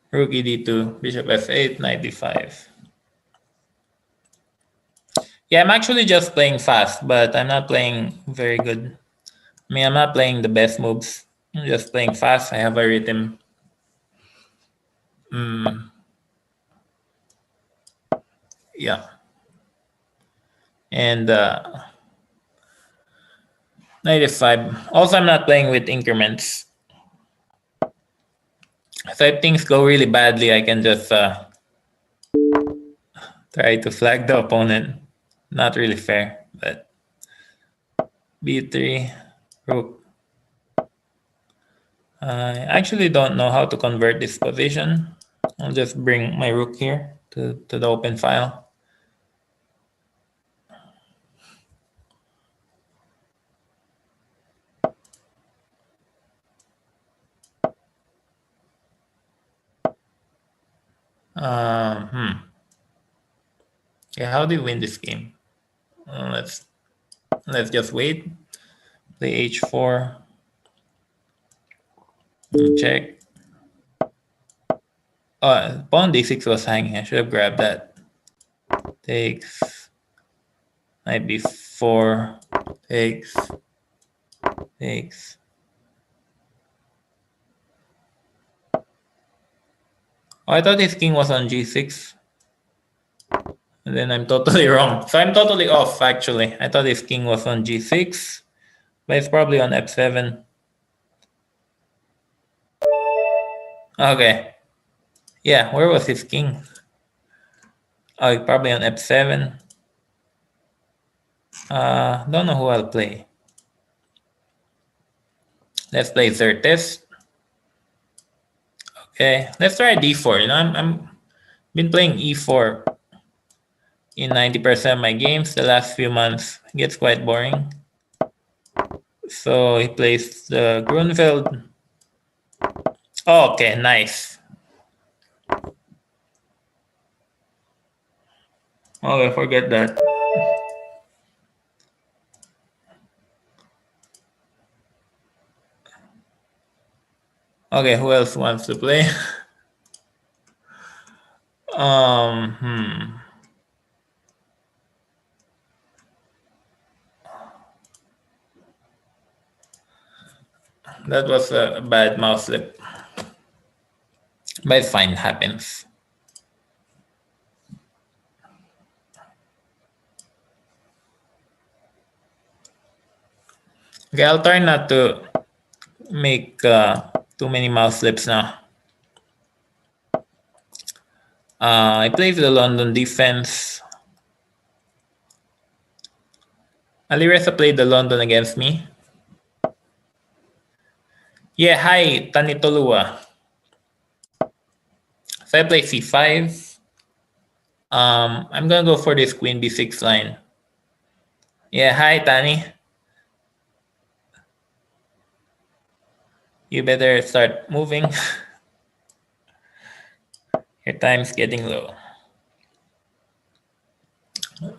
Rook e d2, bishop f8, knight d5. Yeah, I'm actually just playing fast, but I'm not playing very good. I mean, I'm not playing the best moves. I'm just playing fast. I have a rhythm. Yeah. And knight f5. Also, I'm not playing with increments. So if things go really badly, I can just try to flag the opponent. Not really fair, but b3, rook. I actually don't know how to convert this position. I'll just bring my rook here to the open file. Yeah, how do you win this game? Let's just wait. Play h4. Check. Pawn d6 was hanging. I should have grabbed that. Takes. Knight b4. Takes. Takes. Oh, I thought his king was on g6. And then I'm totally wrong. So I'm totally off, actually. I thought his king was on g6. But it's probably on f7. Okay. Yeah, where was his king? Oh, probably on f7. Don't know who I'll play. Let's play Zertes. Okay, let's try d4. You know, I'm been playing e4 in 90% of my games. The last few months it gets quite boring. So he plays the Grunfeld. Oh, okay, nice. Okay, forget that. Okay, who else wants to play? Hmm. That was a bad mouse slip. But it's fine, it happens. Okay, I'll try not to make too many mouse slips now. I play for the London defense. Alireza played the London against me. Yeah, hi, Tanitolua. So I play c5. I'm gonna go for this queen b6 line. Yeah, hi, Tani. You better start moving. Your time's getting low.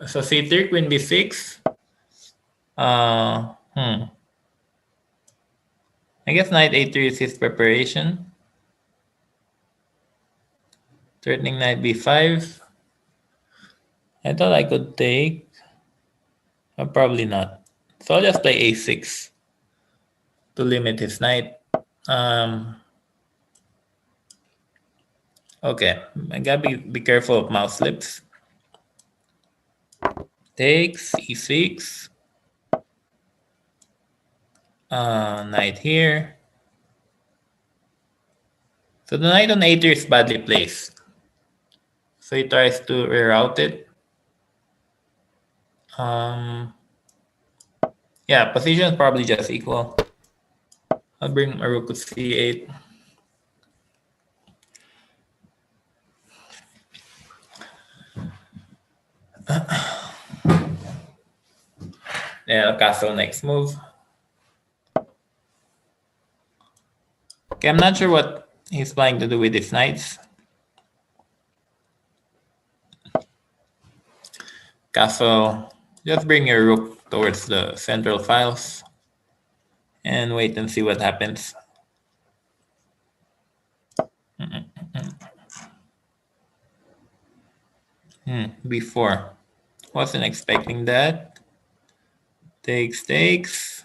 So c3, queen b6. I guess knight a3 is his preparation. Threatening knight b5. I thought I could take, but probably not. So I'll just play a6 to limit his knight. Okay, I gotta be careful of mouse slips. Takes e6. Knight here. So the knight on a3 is badly placed. So he tries to reroute it. Yeah, position is probably just equal. I'll bring my rook to c8. Yeah, castle next move. Okay, I'm not sure what he's planning to do with his knights. Castle, just bring your rook towards the central files and wait and see what happens. B4. Wasn't expecting that. Takes. Takes.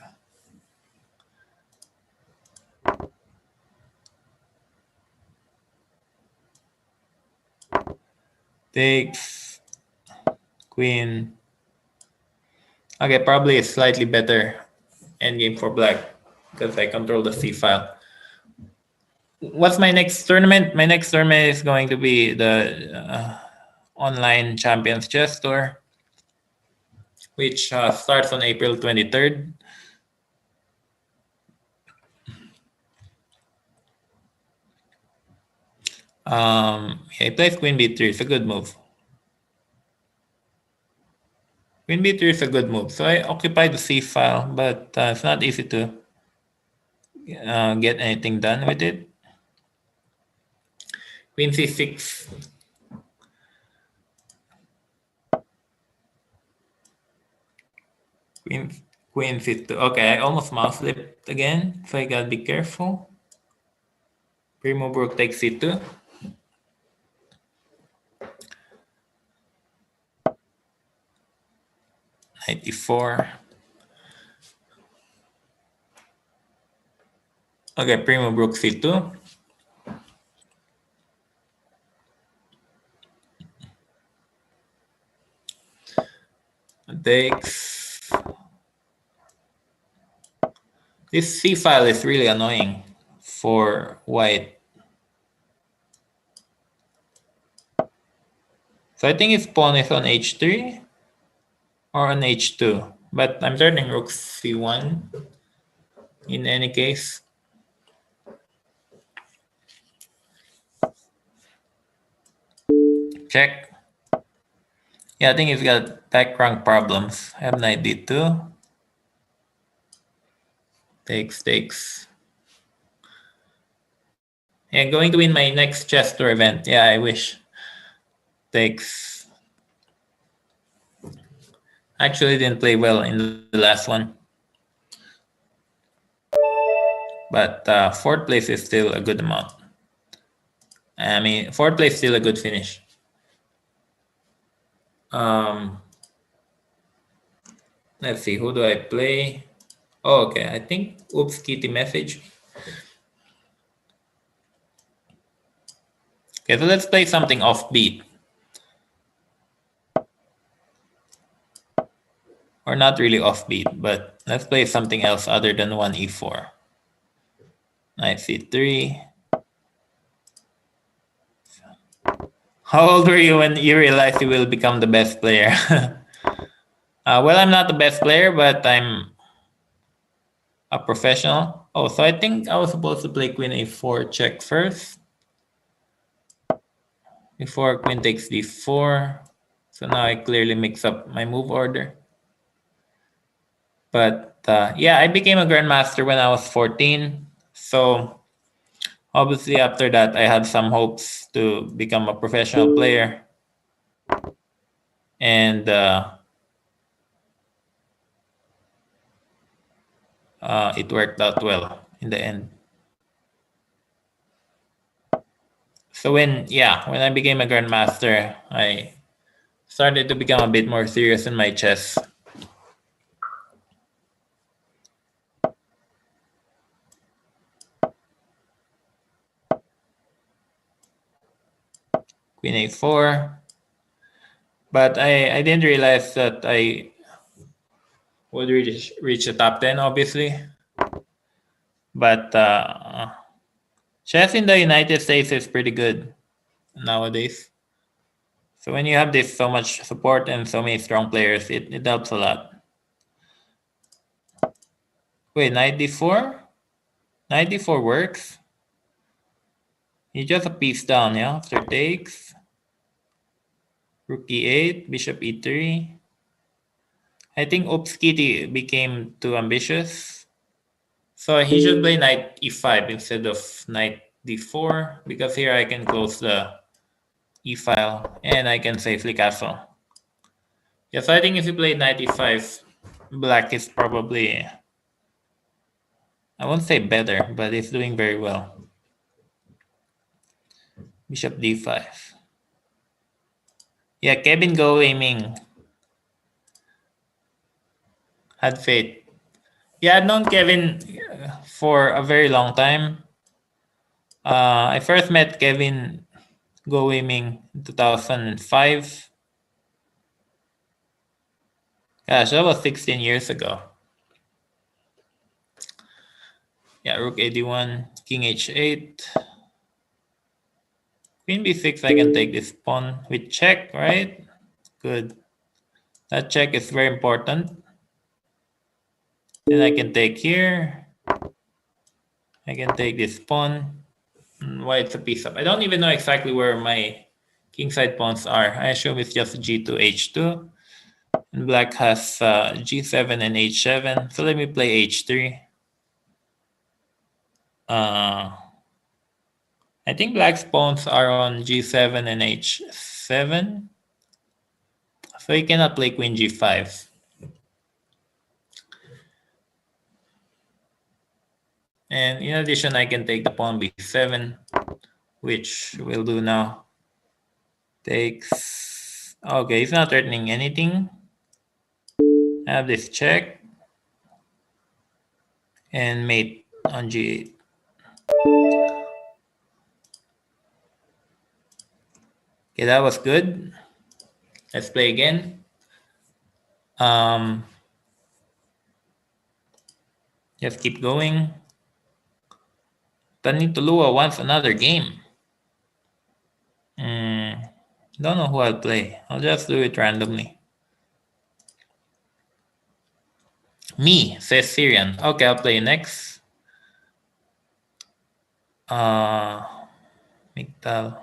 Queen. Okay, probably a slightly better endgame for black because I control the C file. What's my next tournament? My next tournament is going to be the Online Champions Chess Tour, which starts on April 23rd. He plays Queen B3. It's a good move. Queen B3 is a good move. So I occupy the C file, but it's not easy to get anything done with it. Queen C6. Queen C2. Okay, I almost mouse slipped again, so I gotta be careful. Primo rook takes C2. Knight E4. Okay, primo rook C2. Takes. This C file is really annoying for white. So I think his pawn is on H3 or on H2, but I'm turning rook C1 in any case. Check. Yeah, I think he's got back rank problems. I have knight D2. Takes. Yeah, going to win my next chess tour event. Yeah, I wish. Takes. Actually didn't play well in the last one. But fourth place is still a good amount. I mean, fourth place is still a good finish. Let's see, who do I play? Oh, okay, I think Oops Kitty message. Okay, so let's play something offbeat. Or not really offbeat, but let's play something else other than 1e4. Knight c3. How old were you when you realized you will become the best player? Well, I'm not the best player, but I'm a professional. Oh, so I think I was supposed to play queen a4 check first. Before queen takes d4. So now I clearly mix up my move order. But yeah, I became a grandmaster when I was 14. So obviously after that, I had some hopes to become a professional player. And it worked out well in the end. So when I became a grandmaster, I started to become a bit more serious in my chess. Queen a4. But I didn't realize that I would reach the top 10, obviously. But chess in the United States is pretty good nowadays. So when you have this so much support and so many strong players, it helps a lot. Wait, knight d4? Knight d4 works? You just a piece down, yeah? After takes. Rook e8, bishop e3. I think Oops Kitty became too ambitious. So he should play knight e5 instead of knight d4, because here I can close the e-file and I can safely castle. Yeah, so I think if you play knight e5, black is probably, I won't say better, but it's doing very well. Bishop d5. Yeah, Kevin Go Aiming had faith. Yeah, I've known Kevin for a very long time. I first met Kevin Go Aiming in 2005. Gosh, that was 16 years ago. Yeah, rook a1, king h8. Queen b6, I can take this pawn with check, right? Good. That check is very important. Then I can take here. I can take this pawn. White's a piece up. I don't even know exactly where my kingside pawns are. I assume it's just g2, h2. And black has g7 and h7. So let me play h3. I think black's pawns are on g7 and h7. So he cannot play queen g5. And in addition, I can take the pawn b7, which we'll do now. Takes. Okay, he's not threatening anything. I have this check. And mate on g8. Okay, that was good. Let's play again. Just keep going. Tanitulua wants another game. Don't know who I'll play. I'll just do it randomly. Me, says Syrian. Okay, I'll play next. Migdal.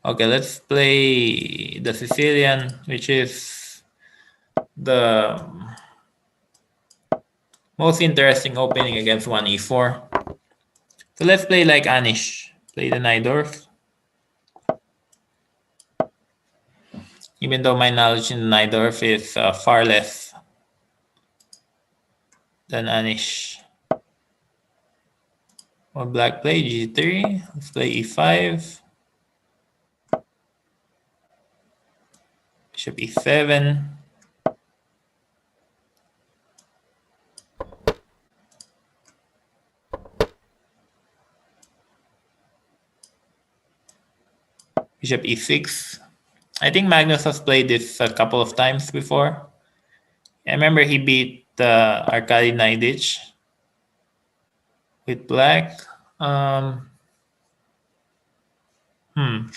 Okay, let's play the Sicilian, which is the most interesting opening against 1e4. So let's play like Anish. Play the Najdorf. Even though my knowledge in Najdorf is far less than Anish. Well, black play G3. Let's play E5. Bishop E7. Bishop E6. I think Magnus has played this a couple of times before. I remember he beat Arkady Naiditch with black. So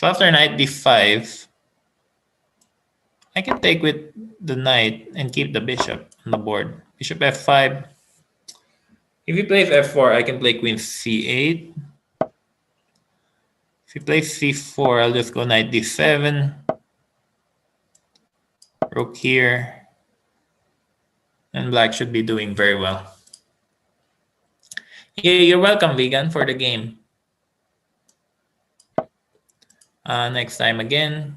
after knight d5, I can take with the knight and keep the bishop on the board. Bishop f5. If he plays f4, I can play queen c8. If he plays c4, I'll just go knight d7. Rook here. And black should be doing very well. Yeah, you're welcome, Vegan, for the game. Next time again.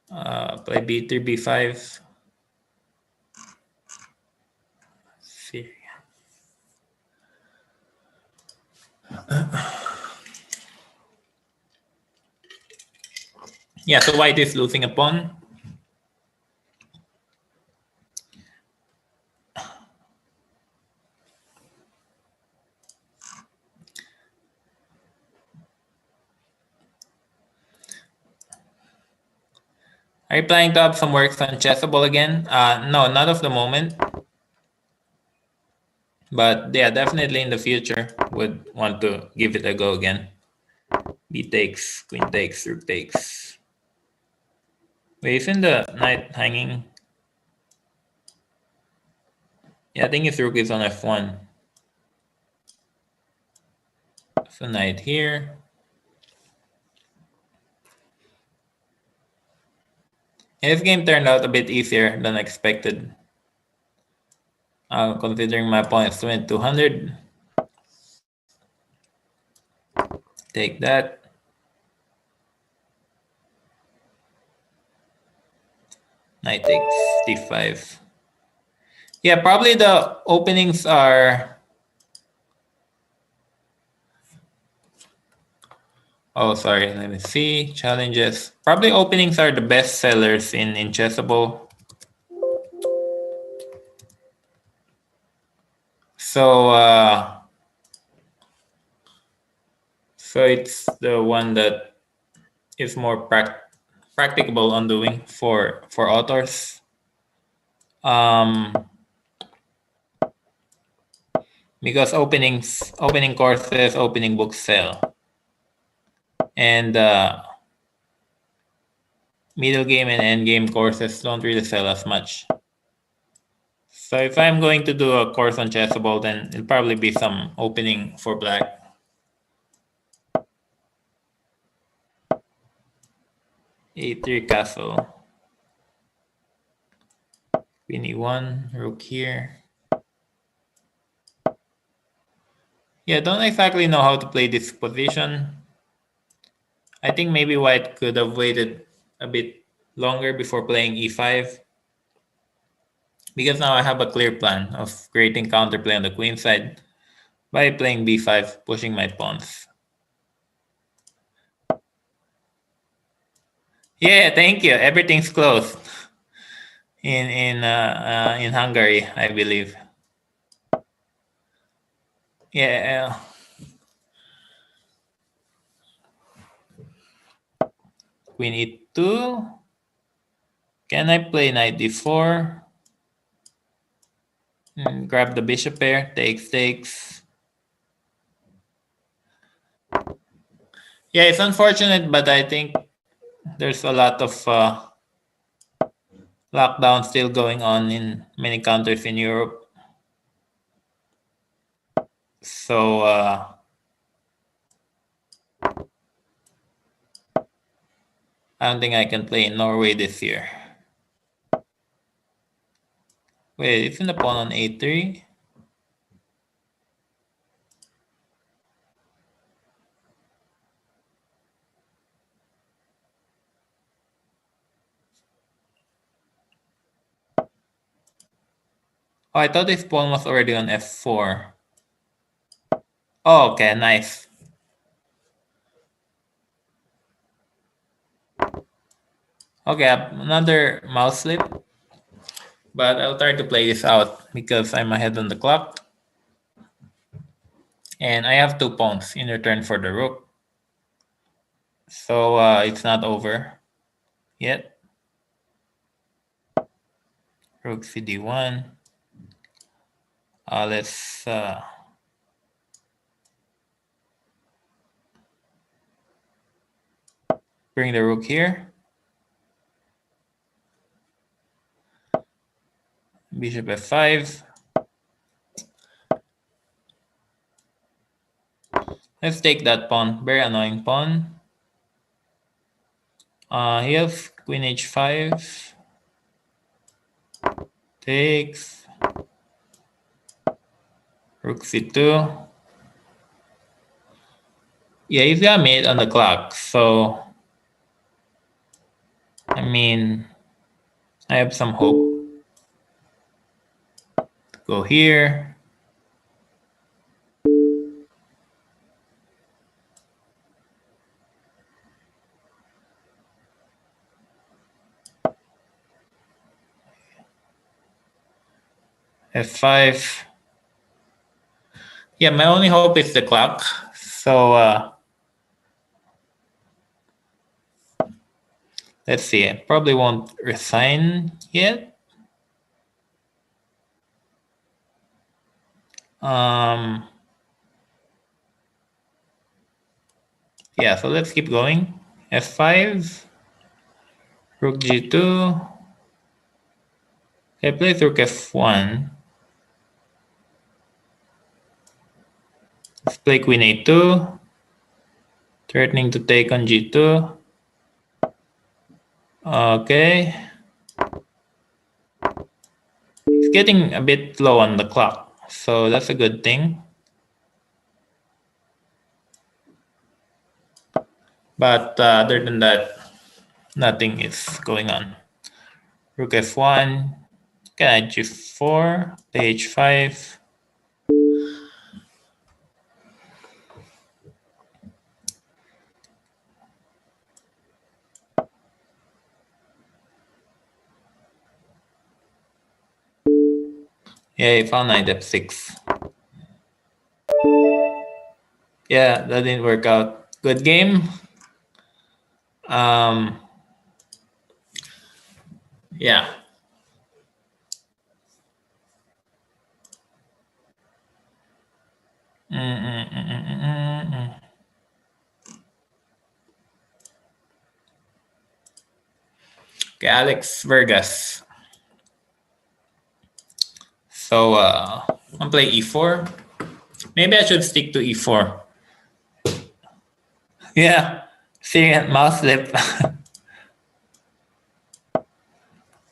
Play b3, b5. See. Yeah, so white is losing a pawn. Are you planning to have some works on Chessable again? No, not of the moment. But yeah, definitely in the future would want to give it a go again. B takes, queen takes, rook takes. Wait, isn't the knight hanging? Yeah, I think his rook is on f1. So knight here. Yeah, this game turned out a bit easier than expected. Considering my opponent's 2200. Take that. Knight takes d5. Yeah, probably the openings are... Oh, sorry. Let me see. Challenges. Probably openings are the best sellers in Chessable. So, so it's the one that is more practicable on doing for authors. Because opening courses, opening books sell, and middle game and end game courses don't really sell as much. So if I'm going to do a course on Chessable, then it'll probably be some opening for black. A3 castle. Queen e1, rook here. Yeah, don't exactly know how to play this position. I think maybe white could have waited a bit longer before playing e5. Because now I have a clear plan of creating counterplay on the queen side by playing b5, pushing my pawns. Yeah, thank you. Everything's closed in Hungary, I believe. Yeah. Queen e2. Can I play knight d4? Grab the bishop pair. Takes. Yeah, it's unfortunate, but I think there's a lot of lockdown still going on in many countries in Europe. So I don't think I can play in Norway this year. Wait, isn't the pawn on a3? Oh, I thought this pawn was already on f4. Oh, okay, nice. Okay, another mouse slip. But I'll try to play this out because I'm ahead on the clock. And I have 2 pawns in return for the rook. So it's not over yet. Rook cd1. Let's bring the rook here. Bishop f5. Let's take that pawn. Very annoying pawn. He has queen h5. Takes. Rook c2. Yeah, he's got mate on the clock. So, I mean, I have some hope. Go here. F5. Yeah, my only hope is the clock. So let's see. I probably won't resign yet. Yeah, so let's keep going. F5. Rook g2. I play rook f1. Let's play queen a2. Threatening to take on g2. Okay. It's getting a bit low on the clock, so that's a good thing. But other than that, nothing is going on. Rook f1. Knight g4. Play h5. Yeah, I found knight f6. Yeah, that didn't work out. Good game. Yeah. Okay, Alex Vergas. So I'm play e4. Maybe I should stick to e4. Yeah, seeing at mouse slip.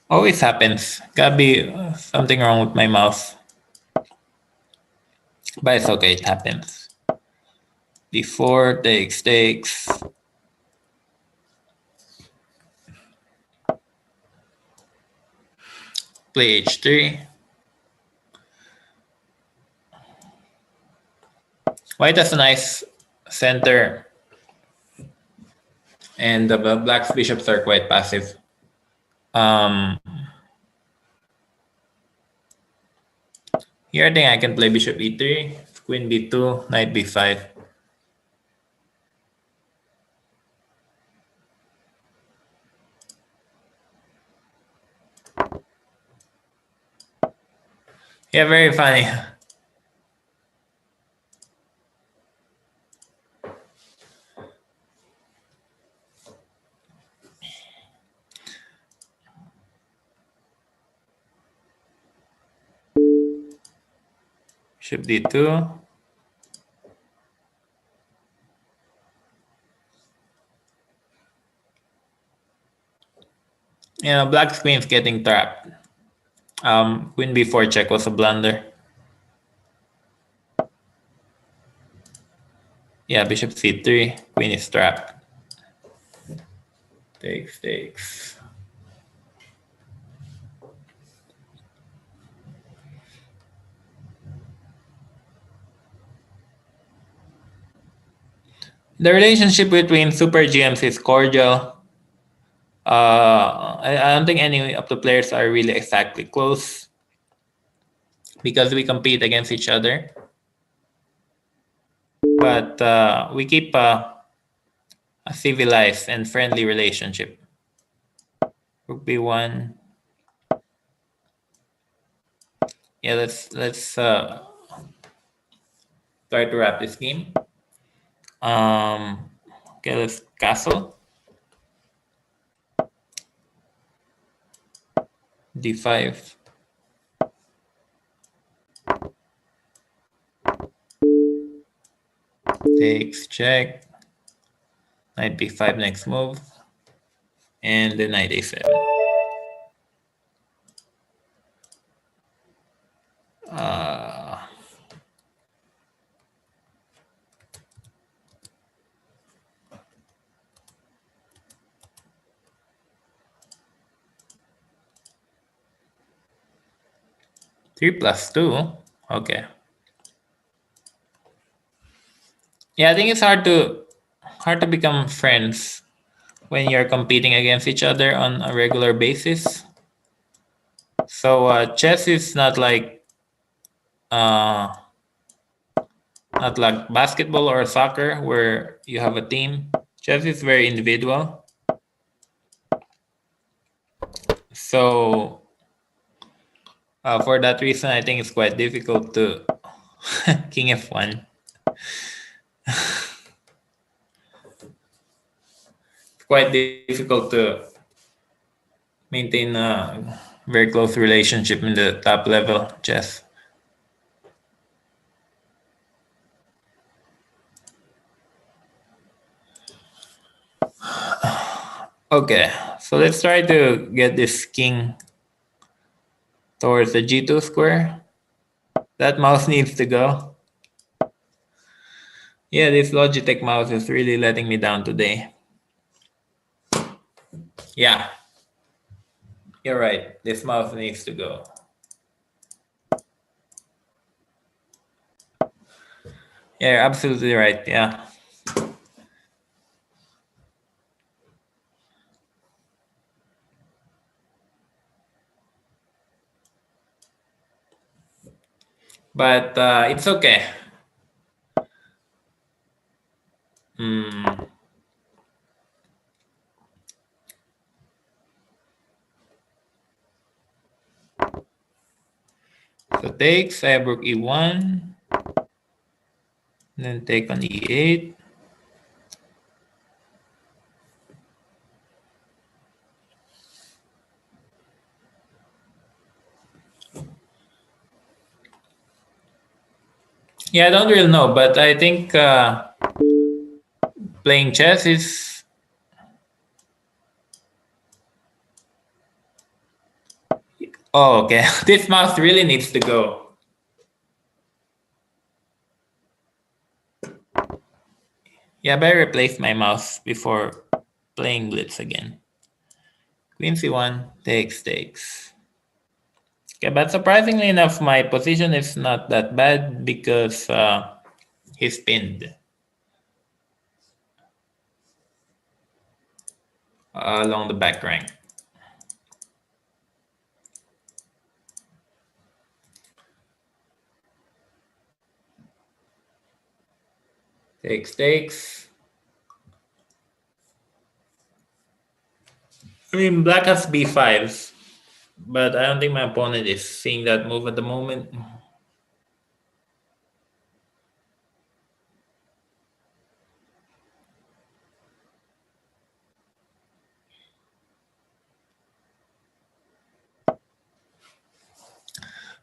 Always happens. Gotta be something wrong with my mouse. But it's okay, it happens. D4, takes. Play h3. White has a nice center. And the black's bishops are quite passive. Here I think I can play bishop e3, queen b2, knight b5. Yeah, very funny. Bishop d2. Yeah, black's queen's getting trapped. Queen b4 check was a blunder. Yeah, bishop c3, queen is trapped. Takes. The relationship between super GMs is cordial. I don't think any of the players are really exactly close because we compete against each other. But we keep a civilized and friendly relationship. Rook B1. Yeah, let's try to wrap this game. Okay, let's castle. D5. Takes check. Knight B5 next move. And the knight A7. Uh, 3+2. Okay. Yeah, I think it's hard to become friends when you're competing against each other on a regular basis. So chess is uh, not like basketball or soccer where you have a team. Chess is very individual. So for that reason, I think it's quite difficult to King F1. It's quite difficult to maintain a very close relationship in the top level chess. Okay, so let's try to get this king towards the G2 square. That mouse needs to go. Yeah, this Logitech mouse is really letting me down today. Yeah, you're right. This mouse needs to go. Yeah, you're absolutely right. Yeah. But it's okay. So takes, I have rook E1. Then take on E8. Yeah, I don't really know, but I think playing chess is... Oh, okay. This mouse really needs to go. Yeah, I better replace my mouse before playing Blitz again. Queen C1, takes. Okay, but surprisingly enough, my position is not that bad because he's pinned along the back rank. Takes. I mean, black has B5, but I don't think my opponent is seeing that move at the moment.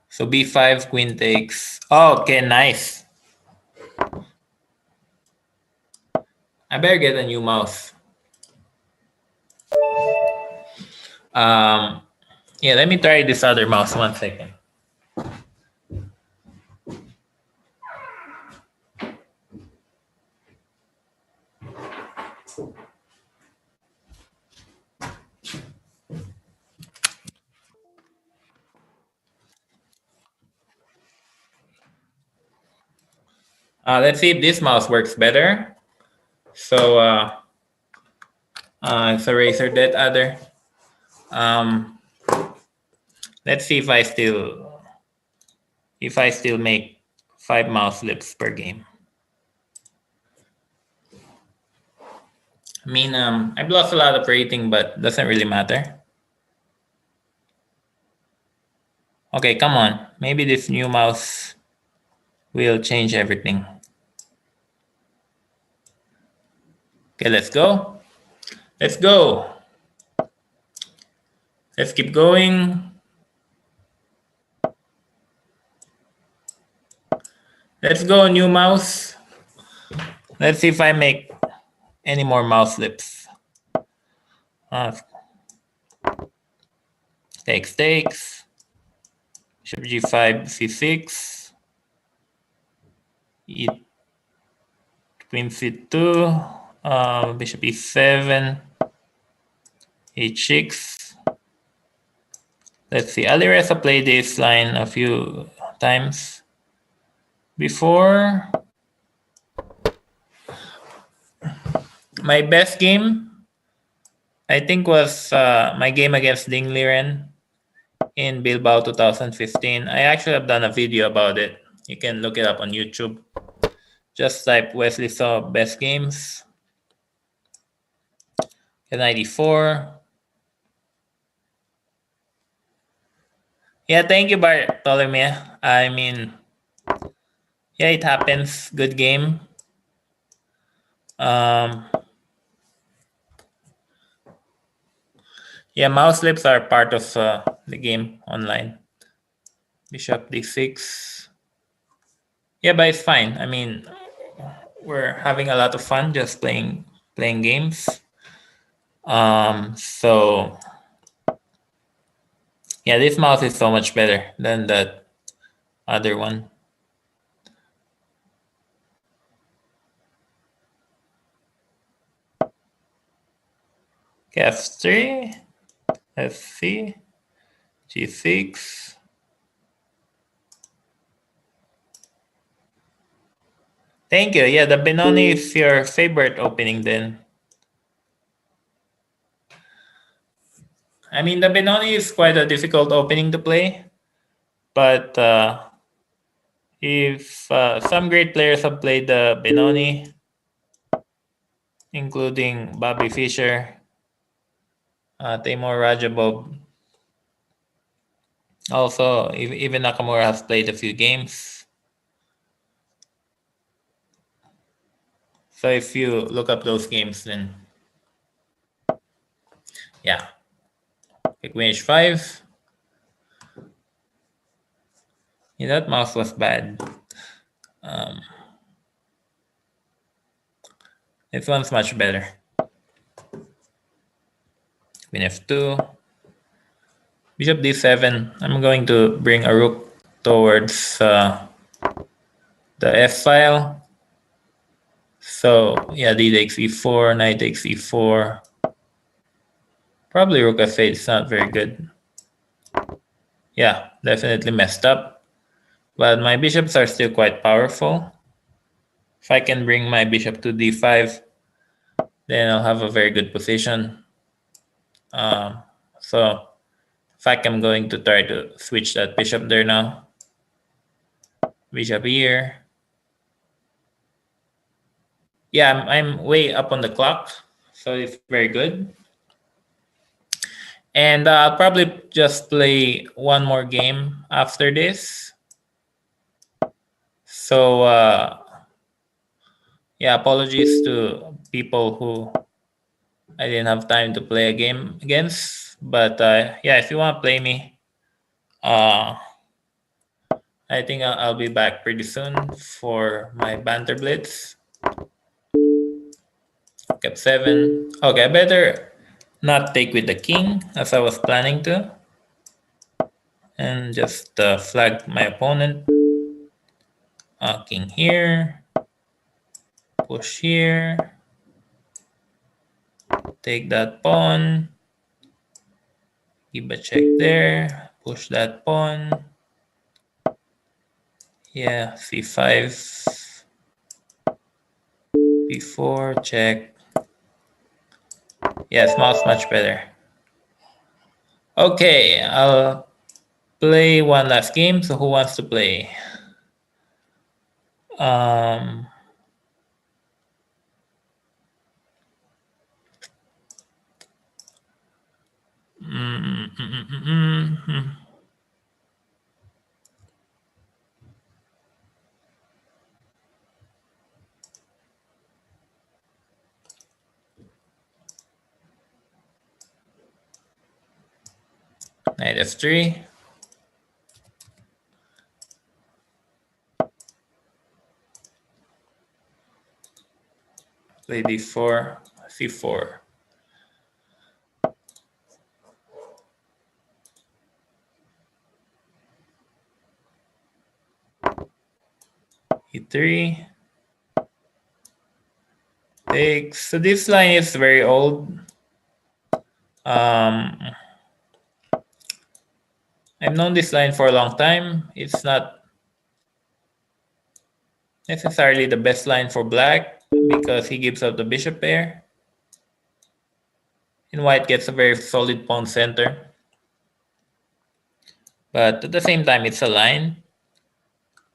So B5, queen takes. Oh, okay, nice. I better get a new mouse. Yeah, let me try this other mouse 1 second. Let's see if this mouse works better. So it's a razor dead adder. Let's see if I still make 5 mouse flips per game. I mean, I've lost a lot of rating, but doesn't really matter. Okay, come on. Maybe this new mouse will change everything. Okay, let's go. Let's go. Let's keep going. Let's go, new mouse. Let's see if I make any more mouse flips. Takes. Bishop g5, c6. E queen c2. Bishop e7. h6. Let's see. Alireza played this line a few times before. My best game, I think, was my game against Ding Liren in Bilbao 2015. I actually have done a video about it. You can look it up on YouTube. Just type Wesley So best games. Knight e4. Yeah, thank you, Bartolome. I mean, yeah, it happens. Good game. Yeah, mouse flips are part of the game online. Bishop d6. Yeah, but it's fine. I mean, we're having a lot of fun just playing games. So yeah, this mouse is so much better than that other one. Okay, f3, f3, g6. Thank you. Yeah, the Benoni is your favorite opening then. I mean, the Benoni is quite a difficult opening to play, but if some great players have played the Benoni, including Bobby Fischer, Timur Rajabov, also even Nakamura has played a few games. So if you look up those games, then yeah. Queen h5. Yeah, that mouse was bad. This one's much better. Queen f2. Bishop d7. I'm going to bring a rook towards the f file. So yeah, d takes e4, knight takes e4. Probably rook f8 is not very good. Yeah, definitely messed up. But my bishops are still quite powerful. If I can bring my bishop to d5, then I'll have a very good position. So in fact, I'm going to try to switch that bishop there now. Bishop here. Yeah, I'm way up on the clock, so it's very good. And I'll probably just play one more game after this. So yeah, apologies to people who I didn't have time to play a game against. But yeah, if you want to play me, I think I'll be back pretty soon for my Banter Blitz. Cap 7. Okay, I better not take with the king as I was planning to. And just flag my opponent. King here. Push here. Take that pawn. Give a check there. Push that pawn. Yeah, c5. b4, check. Yeah, small's much better. Okay, I'll play one last game. So who wants to play? Knight f3. Play d4, c4. e3. Takes. So this line is very old. I've known this line for a long time. It's not necessarily the best line for black because he gives up the bishop pair. And white gets a very solid pawn center. But at the same time, it's a line.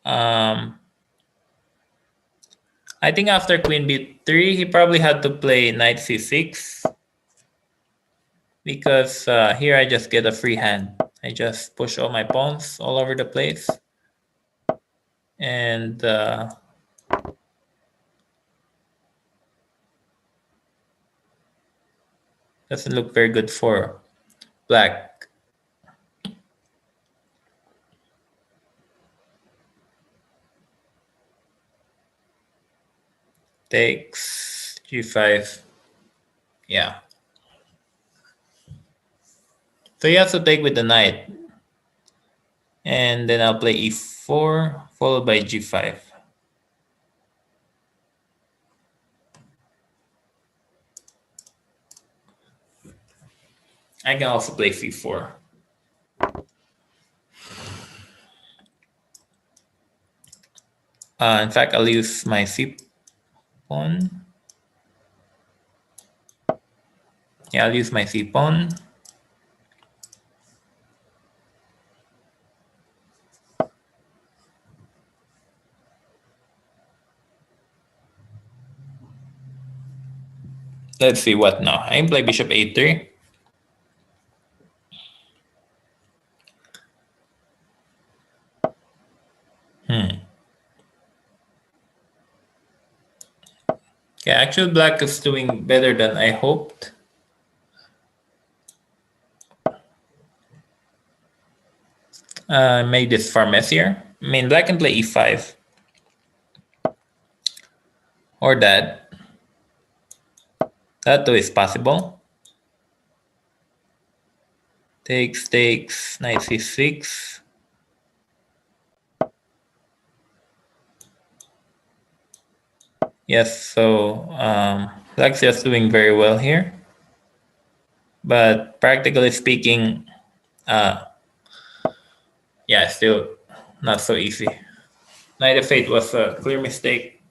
I think after queen b3, he probably had to play knight c6. Because here I just get a free hand. I just push all my pawns all over the place. And doesn't look very good for black. Takes g5. Yeah. So he has to take with the knight. And then I'll play e4 followed by g5. I can also play c4. In fact, I'll use my c pawn. Yeah, I'll use my c pawn. Let's see what now. I can play bishop a3. Yeah, actually black is doing better than I hoped. Made this far messier. I mean, black can play e5. Or that. That too is possible. Takes, knight c6. Yes, so black's just doing very well here. But practically speaking, yeah, still not so easy. Knight f8 was a clear mistake.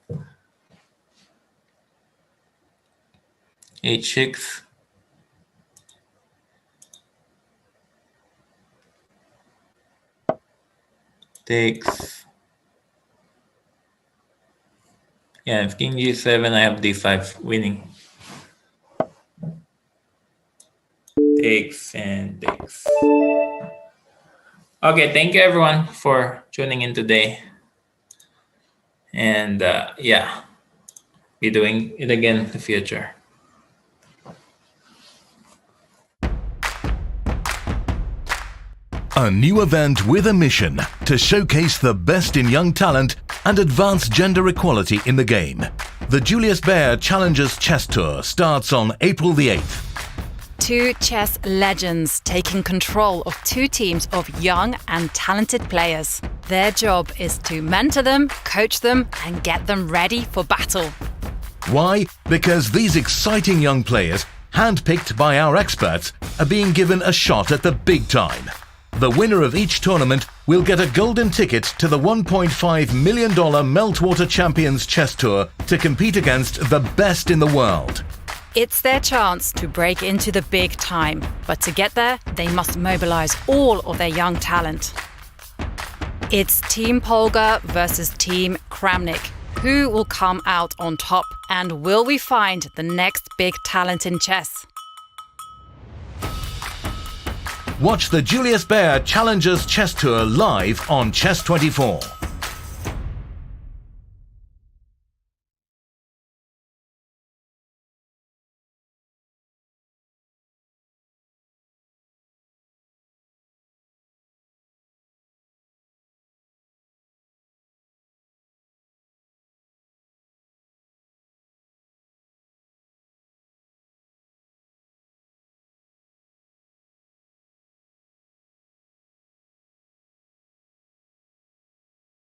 h6. Takes. Yeah, if king g7, I have d5 winning. Takes and takes. Okay, thank you everyone for tuning in today. And yeah, be doing it again in the future. A new event with a mission to showcase the best in young talent and advance gender equality in the game. The Julius Baer Challengers Chess Tour starts on April the 8th. Two chess legends taking control of two teams of young and talented players. Their job is to mentor them, coach them, and get them ready for battle. Why? Because these exciting young players, handpicked by our experts, are being given a shot at the big time. The winner of each tournament will get a golden ticket to the $1.5 million Meltwater Champions Chess Tour to compete against the best in the world. It's their chance to break into the big time, but to get there, they must mobilize all of their young talent. It's Team Polgar versus Team Kramnik. Who will come out on top, and will we find the next big talent in chess? Watch the Julius Baer Challengers Chess Tour live on Chess24.